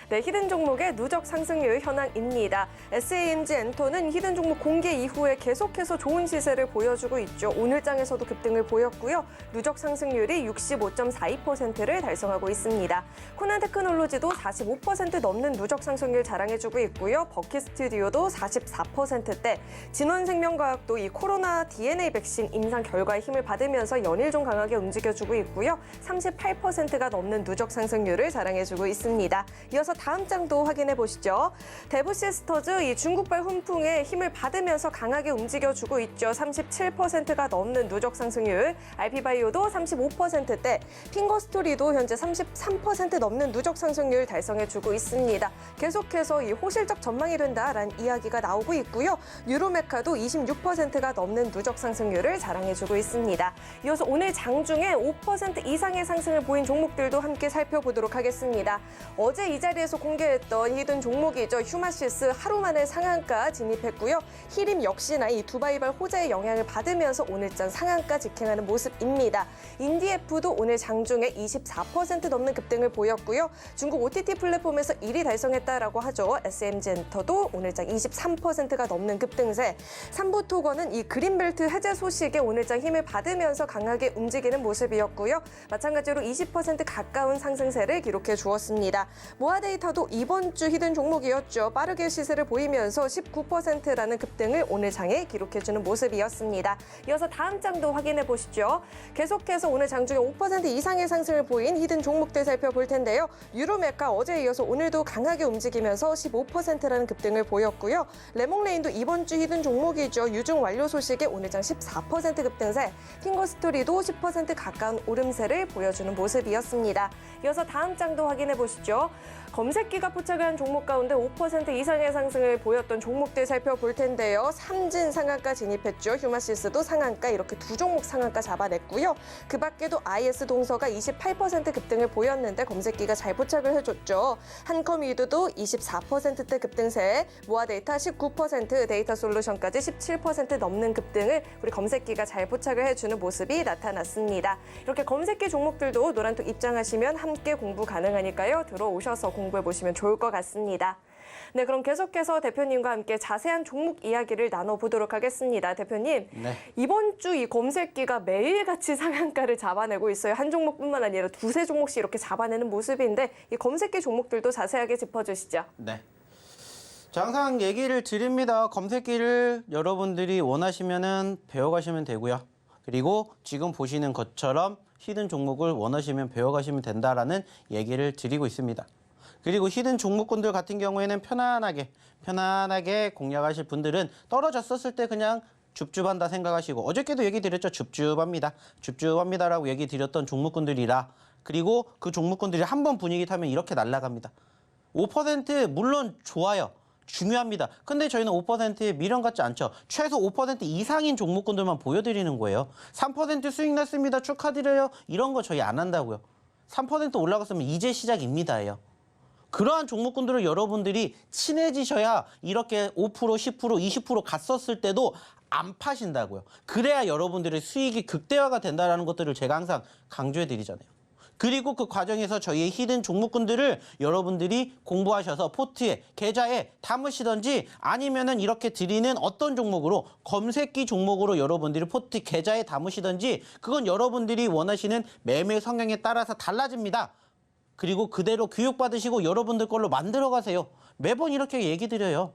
네, 히든 종목의 누적 상승률 현황입니다. SAMG 엔터는 히든 종목 공개 이후에 계속해서 좋은 시세를 보여주고 있죠. 오늘장에서도 급등을 보였고요. 누적 상승률이 65.42%를 달성하고 있습니다. 코난 테크놀로지도 45% 넘는 누적 상승률 자랑해주고 있고요. 버킷 스튜디오도 44%대, 진원생명과학도 이 코로나 DNA 백신 임상 결과의 힘을 받으면서 연일 좀 강하게 움직여주고 있고요. 38%가 넘는 누적 상승률을 자랑해주고 있습니다. 이어서 다음 장도 확인해 보시죠. 대부시스터즈 이 중국발 훈풍에 힘을 받으면서 강하게 움직여주고 있죠. 37%가 넘는 누적 상승률. RP바이오도 35%대, 핑거스토리도 현재 33% 넘는 누적 상승률 달성해주고 있습니다. 계속해서 이 호실적 전망이 된다라는 이야기가 나오고 있고요. 뉴로메카도 26%가 넘는 누적 상승률을 자랑해주고 있습니다. 이어서 오늘 장중에 5% 이상의 상승을 보인 종목들도 함께 살펴보도록 하겠습니다. 어제 이 자리에서 공개했던 히든 종목이죠. 휴마시스 하루 만에 상한가 진입했고요. 히림 역시나 이 두바이발 호재의 영향을 받으면서 오늘장 상한가 직행하는 모습입니다. 인디에프도 오늘 장중에 24% 넘는 급등을 보였고요. 중국 OTT 플랫폼에서 1위 달성했다라고 하죠. SMG 엔터도 오늘장 23%가 넘는 급등세. 삼부토건은 이 그린벨트 해제 소식에 오늘장 힘을 받으면서 강하게 움직이는 모습이었고요. 마찬가지로 20% 가까운 상승세를 기록해 주었습니다. 모아데이터도 이번 주 히든 종목이었죠. 빠르게 시세를 보이면서 19%라는 급등을 오늘 장에 기록해주는 모습이었습니다. 이어서 다음 장도 확인해 보시죠. 계속해서 오늘 장중에 5% 이상의 상승을 보인 히든 종목들 살펴볼 텐데요. 유로메카 어제에 이어서 오늘도 강하게 움직이면서 15%라는 급등을 보였고요. 레몽레인도 이번 주 히든 종목이죠. 유증 완료 소식에 오늘 장 14% 급등세, 핑거스토리도 10% 가까운 오름세를 보여주는 모습이었습니다. 이어서 다음 장도 확인해 보시죠. 검색기가 포착을 한 종목 가운데 5% 이상의 상승을 보였던 종목들 살펴볼 텐데요. 삼진 상한가 진입했죠. 휴마시스도 상한가, 이렇게 두 종목 상한가 잡아냈고요. 그 밖에도 IS 동서가 28% 급등을 보였는데 검색기가 잘 포착을 해줬죠. 한컴위드도 24%대 급등세, 모아데이터 19%, 데이터솔루션까지 17% 넘는 급등을 우리 검색기가 잘 포착을 해주는 모습이 나타났습니다. 이렇게 검색기 종목들도 노란톡 입장하시면 함께 공부 가능하니까요. 들어오셔서 공부해보시면 좋을 것 같습니다. 네, 그럼 계속해서 대표님과 함께 자세한 종목 이야기를 나눠보도록 하겠습니다. 대표님, 네. 이번 주 이 검색기가 매일같이 상한가를 잡아내고 있어요. 한 종목뿐만 아니라 두세 종목씩 이렇게 잡아내는 모습인데 이 검색기 종목들도 자세하게 짚어주시죠. 네. 자, 항상 얘기를 드립니다. 검색기를 여러분들이 원하시면은 배워가시면 되고요. 그리고 지금 보시는 것처럼 히든 종목을 원하시면 배워가시면 된다라는 얘기를 드리고 있습니다. 그리고 히든 종목군들 같은 경우에는 편안하게 공략하실 분들은 떨어졌었을 때 그냥 줍줍한다 생각하시고, 어저께도 얘기 드렸죠. 줍줍합니다라고 얘기 드렸던 종목군들이라, 그리고 그 종목군들이 한번 분위기 타면 이렇게 날아갑니다. 5% 물론 좋아요. 중요합니다. 근데 저희는 5%에 미련 같지 않죠. 최소 5% 이상인 종목군들만 보여드리는 거예요. 3% 수익 났습니다. 축하드려요. 이런 거 저희 안 한다고요. 3% 올라갔으면 이제 시작입니다예요. 그러한 종목군들을 여러분들이 친해지셔야 이렇게 5%, 10%, 20% 갔었을 때도 안 파신다고요. 그래야 여러분들의 수익이 극대화가 된다는 것들을 제가 항상 강조해 드리잖아요. 그리고 그 과정에서 저희의 히든 종목군들을 여러분들이 공부하셔서 포트에, 계좌에 담으시던지, 아니면은 이렇게 드리는 어떤 종목으로, 검색기 종목으로 여러분들이 포트 계좌에 담으시던지, 그건 여러분들이 원하시는 매매 성향에 따라서 달라집니다. 그리고 그대로 교육받으시고 여러분들 걸로 만들어 가세요. 매번 이렇게 얘기 드려요.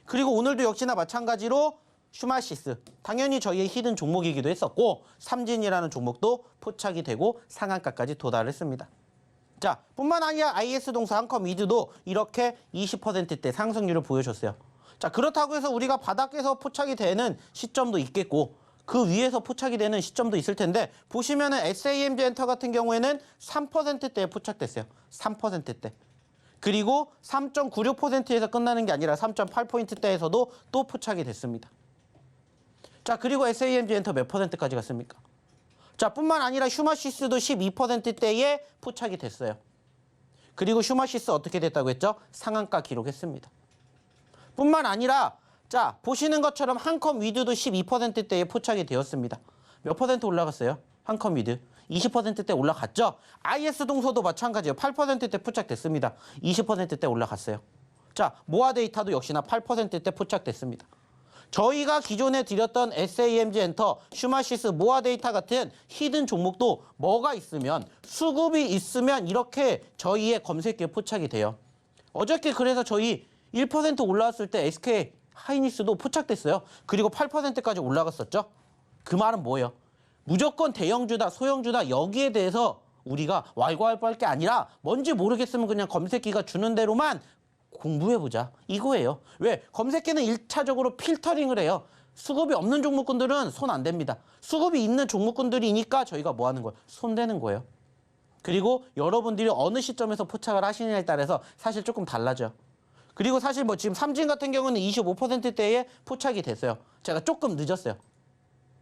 그리고 오늘도 역시나 마찬가지로 휴마시스, 당연히 저희의 히든 종목이기도 했었고, 삼진이라는 종목도 포착이 되고 상한가까지 도달했습니다. 자, 뿐만 아니라 IS 동서 한컴위드도 이렇게 20%대 상승률을 보여줬어요. 자, 그렇다고 해서 우리가 바닥에서 포착이 되는 시점도 있겠고, 그 위에서 포착이 되는 시점도 있을 텐데, 보시면은 SAMG 엔터 같은 경우에는 3%대에 포착됐어요. 3%대. 그리고 3.96%에서 끝나는 게 아니라 3.8%대에서도 또 포착이 됐습니다. 자, 그리고 SAMG 엔터 몇 %까지 갔습니까? 자, 뿐만 아니라 휴마시스도 12%대에 포착이 됐어요. 그리고 휴마시스 어떻게 됐다고 했죠? 상한가 기록했습니다. 뿐만 아니라 자, 보시는 것처럼 한컴위드도 12%대에 포착이 되었습니다. 몇 % 올라갔어요? 한컴위드 20%대 올라갔죠. IS 동서도 마찬가지예요. 8%대 포착됐습니다. 20%대 올라갔어요. 자, 모아 데이터도 역시나 8%대 포착됐습니다. 저희가 기존에 드렸던 SAMG 엔터, 슈마시스, 모아 데이터 같은 히든 종목도 뭐가 있으면, 수급이 있으면 이렇게 저희의 검색기에 포착이 돼요. 어저께 그래서 저희 1% 올라왔을 때 SK 하이닉스도 포착됐어요. 그리고 8%까지 올라갔었죠. 그 말은 뭐예요? 무조건 대형주다, 소형주다 여기에 대해서 우리가 왈가왈부할 게 아니라 뭔지 모르겠으면 그냥 검색기가 주는 대로만 공부해보자 이거예요. 왜? 검색기는 1차적으로 필터링을 해요. 수급이 없는 종목군들은 손 안 댑니다. 수급이 있는 종목군들이니까 저희가 뭐 하는 거예요? 손 대는 거예요. 그리고 여러분들이 어느 시점에서 포착을 하시느냐에 따라서 사실 조금 달라져요. 그리고 사실 뭐 지금 삼진 같은 경우는 25%대에 포착이 됐어요. 제가 조금 늦었어요.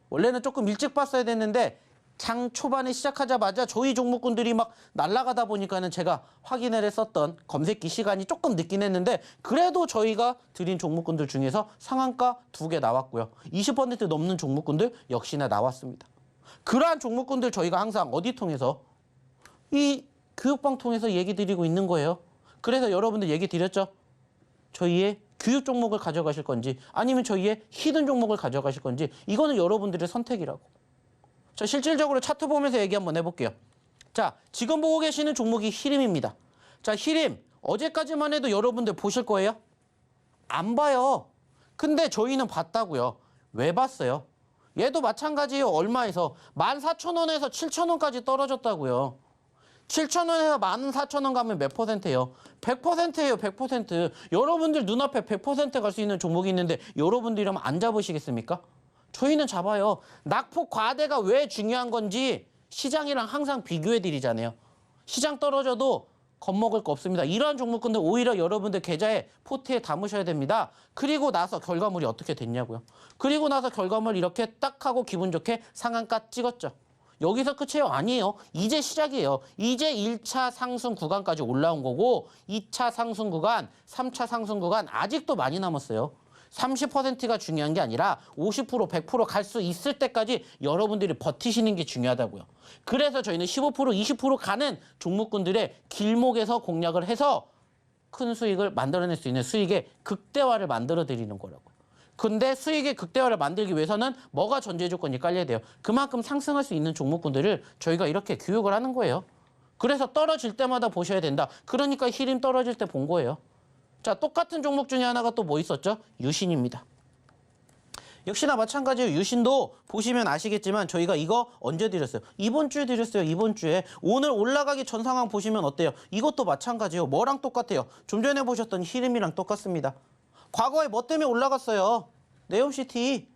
원래는 조금 일찍 봤어야 됐는데 장 초반에 시작하자마자 저희 종목군들이 막 날아가다 보니까는 제가 확인을 했었던 검색기 시간이 조금 늦긴 했는데 그래도 저희가 드린 종목군들 중에서 상한가 2개 나왔고요. 20% 넘는 종목군들 역시나 나왔습니다. 그러한 종목군들 저희가 항상 어디 통해서? 이 교육방 통해서 얘기 드리고 있는 거예요. 그래서 여러분들 얘기 드렸죠? 저희의 교육 종목을 가져가실 건지 아니면 저희의 히든 종목을 가져가실 건지 이거는 여러분들의 선택이라고. 자, 실질적으로 차트 보면서 얘기 한번 해볼게요. 자, 지금 보고 계시는 종목이 히림입니다. 자, 히림 어제까지만 해도 여러분들 보실 거예요? 안 봐요. 근데 저희는 봤다고요. 왜 봤어요? 얘도 마찬가지예요. 얼마에서? 14,000원에서 7,000원까지 떨어졌다고요. 7,000원에서 14,000원 가면 몇 %예요? 100%예요. 100%. 여러분들 눈앞에 100% 갈 수 있는 종목이 있는데 여러분들이라면 안 잡으시겠습니까? 저희는 잡아요. 낙폭 과대가 왜 중요한 건지 시장이랑 항상 비교해 드리잖아요. 시장 떨어져도 겁먹을 거 없습니다. 이러한 종목군들 오히려 여러분들 계좌에 포트에 담으셔야 됩니다. 그리고 나서 결과물이 어떻게 됐냐고요. 그리고 나서 결과물 이렇게 딱 하고 기분 좋게 상한가 찍었죠. 여기서 끝이에요? 아니에요. 이제 시작이에요. 이제 1차 상승 구간까지 올라온 거고 2차 상승 구간, 3차 상승 구간 아직도 많이 남았어요. 30%가 중요한 게 아니라 50%, 100% 갈 수 있을 때까지 여러분들이 버티시는 게 중요하다고요. 그래서 저희는 15%, 20% 가는 종목군들의 길목에서 공략을 해서 큰 수익을 만들어낼 수 있는 수익의 극대화를 만들어 드리는 거라고요. 근데 수익의 극대화를 만들기 위해서는 뭐가 전제 조건이 깔려야 돼요? 그만큼 상승할 수 있는 종목군들을 저희가 이렇게 교육을 하는 거예요. 그래서 떨어질 때마다 보셔야 된다. 그러니까 히림 떨어질 때 본 거예요. 자, 똑같은 종목 중에 하나가 또 뭐 있었죠? 유신입니다. 역시나 마찬가지예요. 유신도 보시면 아시겠지만 저희가 이거 언제 드렸어요? 이번 주에 드렸어요. 이번 주에. 오늘 올라가기 전 상황 보시면 어때요? 이것도 마찬가지예요. 뭐랑 똑같아요? 좀 전에 보셨던 히림이랑 똑같습니다. 과거에 뭐 때문에 올라갔어요? 네옴시티.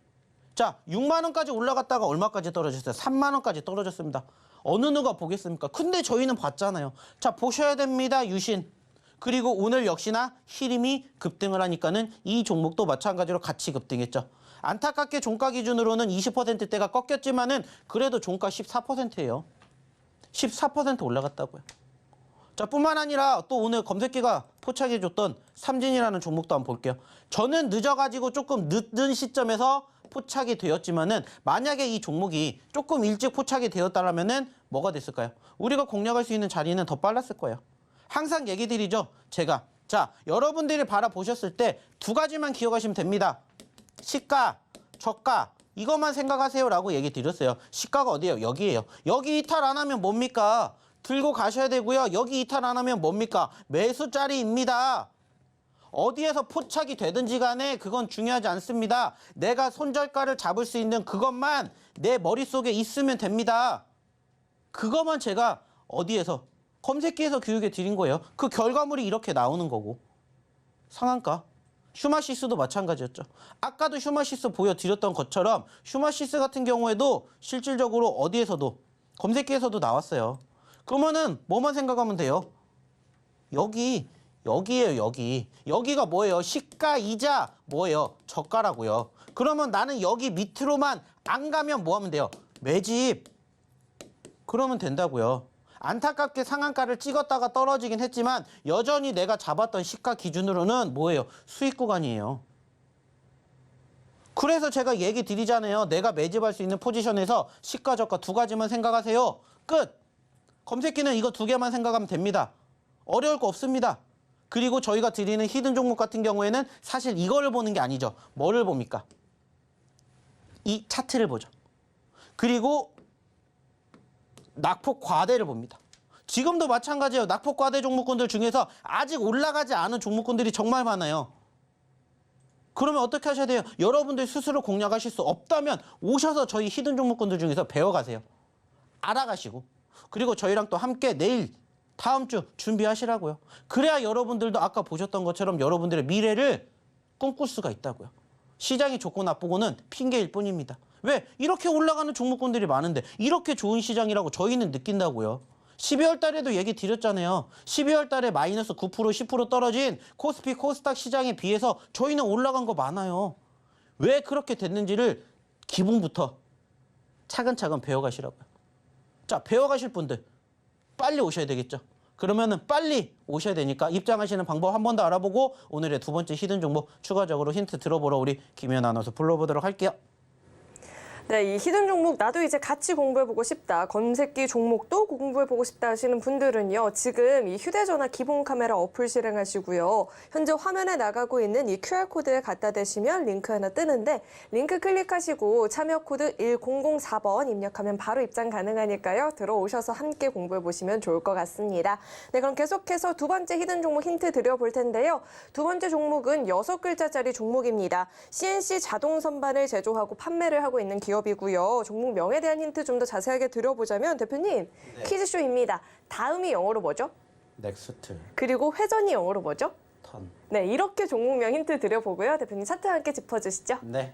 자, 6만 원까지 올라갔다가 얼마까지 떨어졌어요? 3만 원까지 떨어졌습니다. 어느 누가 보겠습니까? 근데 저희는 봤잖아요. 자, 보셔야 됩니다. 유신. 그리고 오늘 역시나 히림이 급등을 하니까는 이 종목도 마찬가지로 같이 급등했죠. 안타깝게 종가 기준으로는 20%대가 꺾였지만은 그래도 종가 14%예요. 14% 올라갔다고요. 자, 뿐만 아니라 또 오늘 검색기가 포착해줬던 삼진이라는 종목도 한번 볼게요. 저는 늦어가지고 조금 늦은 시점에서 포착이 되었지만은 만약에 이 종목이 조금 일찍 포착이 되었다라면은 뭐가 됐을까요? 우리가 공략할 수 있는 자리는 더 빨랐을 거예요. 항상 얘기 드리죠. 제가. 자, 여러분들이 바라보셨을 때 두 가지만 기억하시면 됩니다. 시가, 저가 이것만 생각하세요라고 얘기 드렸어요. 시가가 어디예요? 여기예요. 여기 이탈 안 하면 뭡니까? 들고 가셔야 되고요. 여기 이탈 안 하면 뭡니까? 매수 자리입니다. 어디에서 포착이 되든지 간에 그건 중요하지 않습니다. 내가 손절가를 잡을 수 있는 그것만 내 머릿속에 있으면 됩니다. 그것만 제가 어디에서? 검색기에서 교육해 드린 거예요. 그 결과물이 이렇게 나오는 거고. 상한가. 슈마시스도 마찬가지였죠. 아까도 슈마시스 보여드렸던 것처럼 슈마시스 같은 경우에도 실질적으로 어디에서도 검색기에서도 나왔어요. 그러면은 뭐만 생각하면 돼요? 여기예요, 여기. 여기가 뭐예요? 시가이자 뭐예요? 저가라고요. 그러면 나는 여기 밑으로만 안 가면 뭐 하면 돼요? 매집. 그러면 된다고요. 안타깝게 상한가를 찍었다가 떨어지긴 했지만 여전히 내가 잡았던 시가 기준으로는 뭐예요? 수익 구간이에요. 그래서 제가 얘기 드리잖아요. 내가 매집할 수 있는 포지션에서 시가 저가 두 가지만 생각하세요. 끝. 검색기는 이거 두 개만 생각하면 됩니다. 어려울 거 없습니다. 그리고 저희가 드리는 히든 종목 같은 경우에는 사실 이거를 보는 게 아니죠. 뭐를 봅니까? 이 차트를 보죠. 그리고 낙폭 과대를 봅니다. 지금도 마찬가지예요. 낙폭 과대 종목군들 중에서 아직 올라가지 않은 종목군들이 정말 많아요. 그러면 어떻게 하셔야 돼요? 여러분들 스스로 공략하실 수 없다면 오셔서 저희 히든 종목군들 중에서 배워가세요. 알아가시고. 그리고 저희랑 또 함께 내일 다음 주 준비하시라고요. 그래야 여러분들도 아까 보셨던 것처럼 여러분들의 미래를 꿈꿀 수가 있다고요. 시장이 좋고 나쁘고는 핑계일 뿐입니다. 왜? 이렇게 올라가는 종목군들이 많은데 이렇게 좋은 시장이라고 저희는 느낀다고요. 12월 달에도 얘기 드렸잖아요. 12월 달에 마이너스 9%, 10% 떨어진 코스피, 코스닥 시장에 비해서 저희는 올라간 거 많아요. 왜 그렇게 됐는지를 기본부터 차근차근 배워가시라고요. 자, 배워가실 분들 빨리 오셔야 되겠죠. 그러면은 빨리 오셔야 되니까 입장하시는 방법 한 번 더 알아보고 오늘의 두 번째 히든 종목 추가적으로 힌트 들어보러 우리 김연 아나운서 불러보도록 할게요. 네, 이 히든 종목 나도 이제 같이 공부해보고 싶다. 검색기 종목도 공부해보고 싶다 하시는 분들은요. 지금 이 휴대전화 기본 카메라 어플 실행하시고요. 현재 화면에 나가고 있는 이 QR코드에 갖다 대시면 링크 하나 뜨는데 링크 클릭하시고 참여 코드 1004번 입력하면 바로 입장 가능하니까요. 들어오셔서 함께 공부해보시면 좋을 것 같습니다. 네, 그럼 계속해서 두 번째 히든 종목 힌트 드려볼 텐데요. 두 번째 종목은 6글자짜리 종목입니다. CNC 자동 선반을 제조하고 판매를 하고 있는 기업이고요. 종목 명에 대한 힌트 좀 더 자세하게 드려보자면 대표님 네. 퀴즈쇼입니다. 다음이 영어로 뭐죠? 넥스트, 그리고 회전이 영어로 뭐죠? 턴. 네, 이렇게 종목명 힌트 드려보고요. 대표님 차트와 함께 짚어주시죠. 네.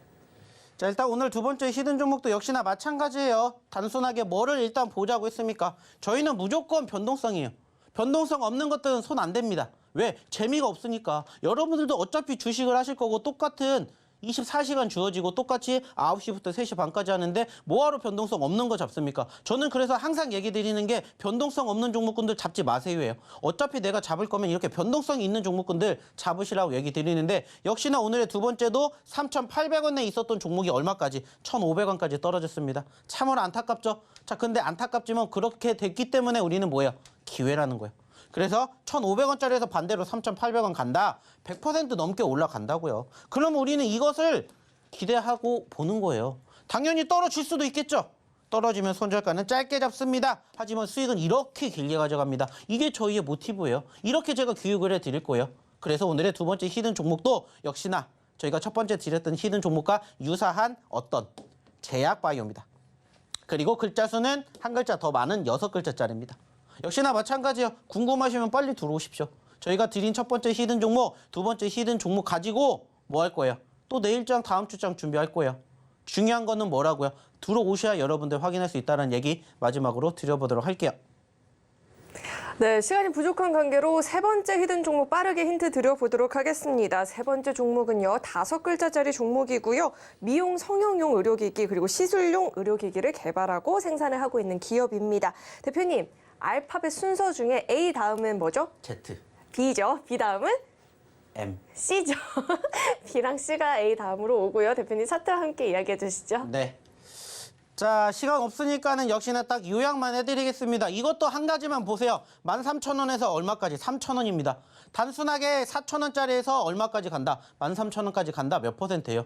자, 일단 오늘 두 번째 히든 종목도 역시나 마찬가지예요. 단순하게 뭐를 일단 보자고 했습니까? 저희는 무조건 변동성이에요. 변동성 없는 것들은 손 안 댑니다. 왜? 재미가 없으니까. 여러분들도 어차피 주식을 하실 거고 똑같은 24시간 주어지고 똑같이 9시부터 3시 반까지 하는데 뭐하러 변동성 없는 거 잡습니까? 저는 그래서 항상 얘기 드리는 게 변동성 없는 종목군들 잡지 마세요예요. 어차피 내가 잡을 거면 이렇게 변동성이 있는 종목군들 잡으시라고 얘기 드리는데 역시나 오늘의 두 번째도 3,800원에 있었던 종목이 얼마까지? 1,500원까지 떨어졌습니다. 참으로 안타깝죠? 자, 근데 안타깝지만 그렇게 됐기 때문에 우리는 뭐예요? 기회라는 거예요. 그래서 1,500원짜리에서 반대로 3,800원 간다. 100% 넘게 올라간다고요. 그럼 우리는 이것을 기대하고 보는 거예요. 당연히 떨어질 수도 있겠죠. 떨어지면 손절가는 짧게 잡습니다. 하지만 수익은 이렇게 길게 가져갑니다. 이게 저희의 모티브예요. 이렇게 제가 교육을 해드릴 거예요. 그래서 오늘의 두 번째 히든 종목도 역시나 저희가 첫 번째 드렸던 히든 종목과 유사한 어떤 제약 바이오입니다. 그리고 글자 수는 한 글자 더 많은 6글자짜리입니다. 역시나 마찬가지예요. 궁금하시면 빨리 들어오십시오. 저희가 드린 첫 번째 히든 종목, 두 번째 히든 종목 가지고 뭐 할 거예요? 또 내일장, 다음 주장 준비할 거예요. 중요한 거는 뭐라고요? 들어오셔야 여러분들 확인할 수 있다는 얘기 마지막으로 드려보도록 할게요. 네, 시간이 부족한 관계로 세 번째 히든 종목 빠르게 힌트 드려보도록 하겠습니다. 세 번째 종목은요, 5글자짜리 종목이고요. 미용 성형용 의료기기 그리고 시술용 의료기기를 개발하고 생산을 하고 있는 기업입니다. 대표님, 알파벳 순서 중에 A 다음은 뭐죠? Z, B죠. B 다음은? M. C죠. B랑 C가 A 다음으로 오고요. 대표님 차트와 함께 이야기해 주시죠. 네. 자, 시간 없으니까는 역시나 딱 요약만 해드리겠습니다. 이것도 한 가지만 보세요. 13,000원에서 얼마까지? 3,000원입니다. 단순하게 4,000원짜리에서 얼마까지 간다? 13,000원까지 간다? 몇 %예요?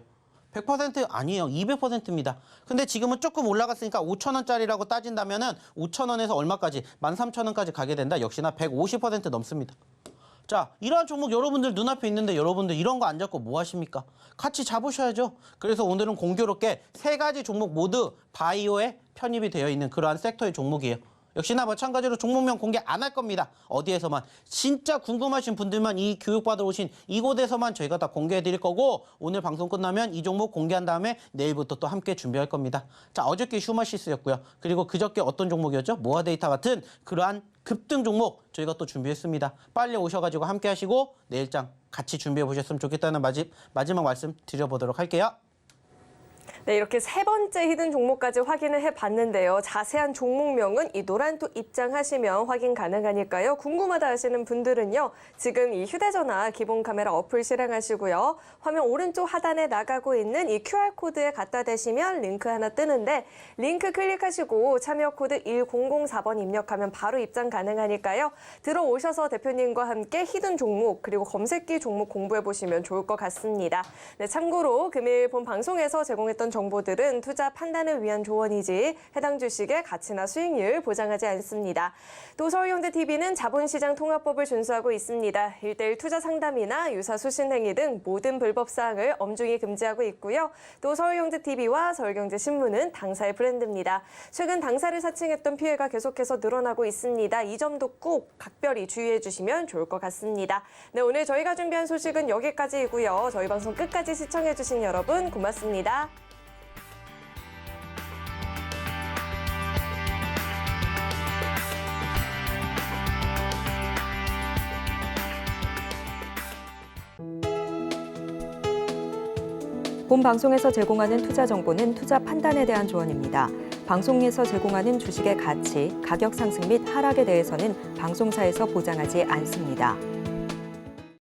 100% 아니에요. 200%입니다. 근데 지금은 조금 올라갔으니까 5,000원짜리라고 따진다면은 5,000원에서 얼마까지? 13,000원까지 가게 된다. 역시나 150% 넘습니다. 자, 이러한 종목 여러분들 눈앞에 있는데 여러분들 이런 거 안 잡고 뭐 하십니까? 같이 잡으셔야죠. 그래서 오늘은 공교롭게 세 가지 종목 모두 바이오에 편입이 되어 있는 그러한 섹터의 종목이에요. 역시나 마찬가지로 종목명 공개 안 할 겁니다. 어디에서만. 진짜 궁금하신 분들만 이 교육받으러 오신 이곳에서만 저희가 다 공개해 드릴 거고 오늘 방송 끝나면 이 종목 공개한 다음에 내일부터 또 함께 준비할 겁니다. 자, 어저께 휴마시스였고요. 그리고 그저께 어떤 종목이었죠? 모아데이터 같은 그러한 급등 종목 저희가 또 준비했습니다. 빨리 오셔가지고 함께 하시고 내일장 같이 준비해 보셨으면 좋겠다는 마지막 말씀 드려보도록 할게요. 네, 이렇게 세 번째 히든 종목까지 확인을 해봤는데요. 자세한 종목명은 이 노란톡 입장하시면 확인 가능하니까요. 궁금하다 하시는 분들은요. 지금 이 휴대전화 기본 카메라 어플 실행하시고요. 화면 오른쪽 하단에 나가고 있는 이 QR코드에 갖다 대시면 링크 하나 뜨는데 링크 클릭하시고 참여 코드 1004번 입력하면 바로 입장 가능하니까요. 들어오셔서 대표님과 함께 히든 종목 그리고 검색기 종목 공부해보시면 좋을 것 같습니다. 네, 참고로 금일 본 방송에서 제공했던 정보들은 투자 판단을 위한 조언이지 해당 주식의 가치나 수익률 보장하지 않습니다. 또 서울형제TV는 자본시장 통합법을 준수하고 있습니다. 1:1 투자 상담이나 유사 수신 행위 등 모든 불법 사항을 엄중히 금지하고 있고요. 또 서울형제TV와 서울경제신문은 당사의 브랜드입니다. 최근 당사를 사칭했던 피해가 계속해서 늘어나고 있습니다. 이 점도 꼭 각별히 주의해 주시면 좋을 것 같습니다. 네, 오늘 저희가 준비한 소식은 여기까지이고요. 저희 방송 끝까지 시청해 주신 여러분 고맙습니다. 본 방송에서 제공하는 투자 정보는 투자 판단에 대한 조언입니다. 방송에서 제공하는 주식의 가치, 가격 상승 및 하락에 대해서는 방송사에서 보장하지 않습니다.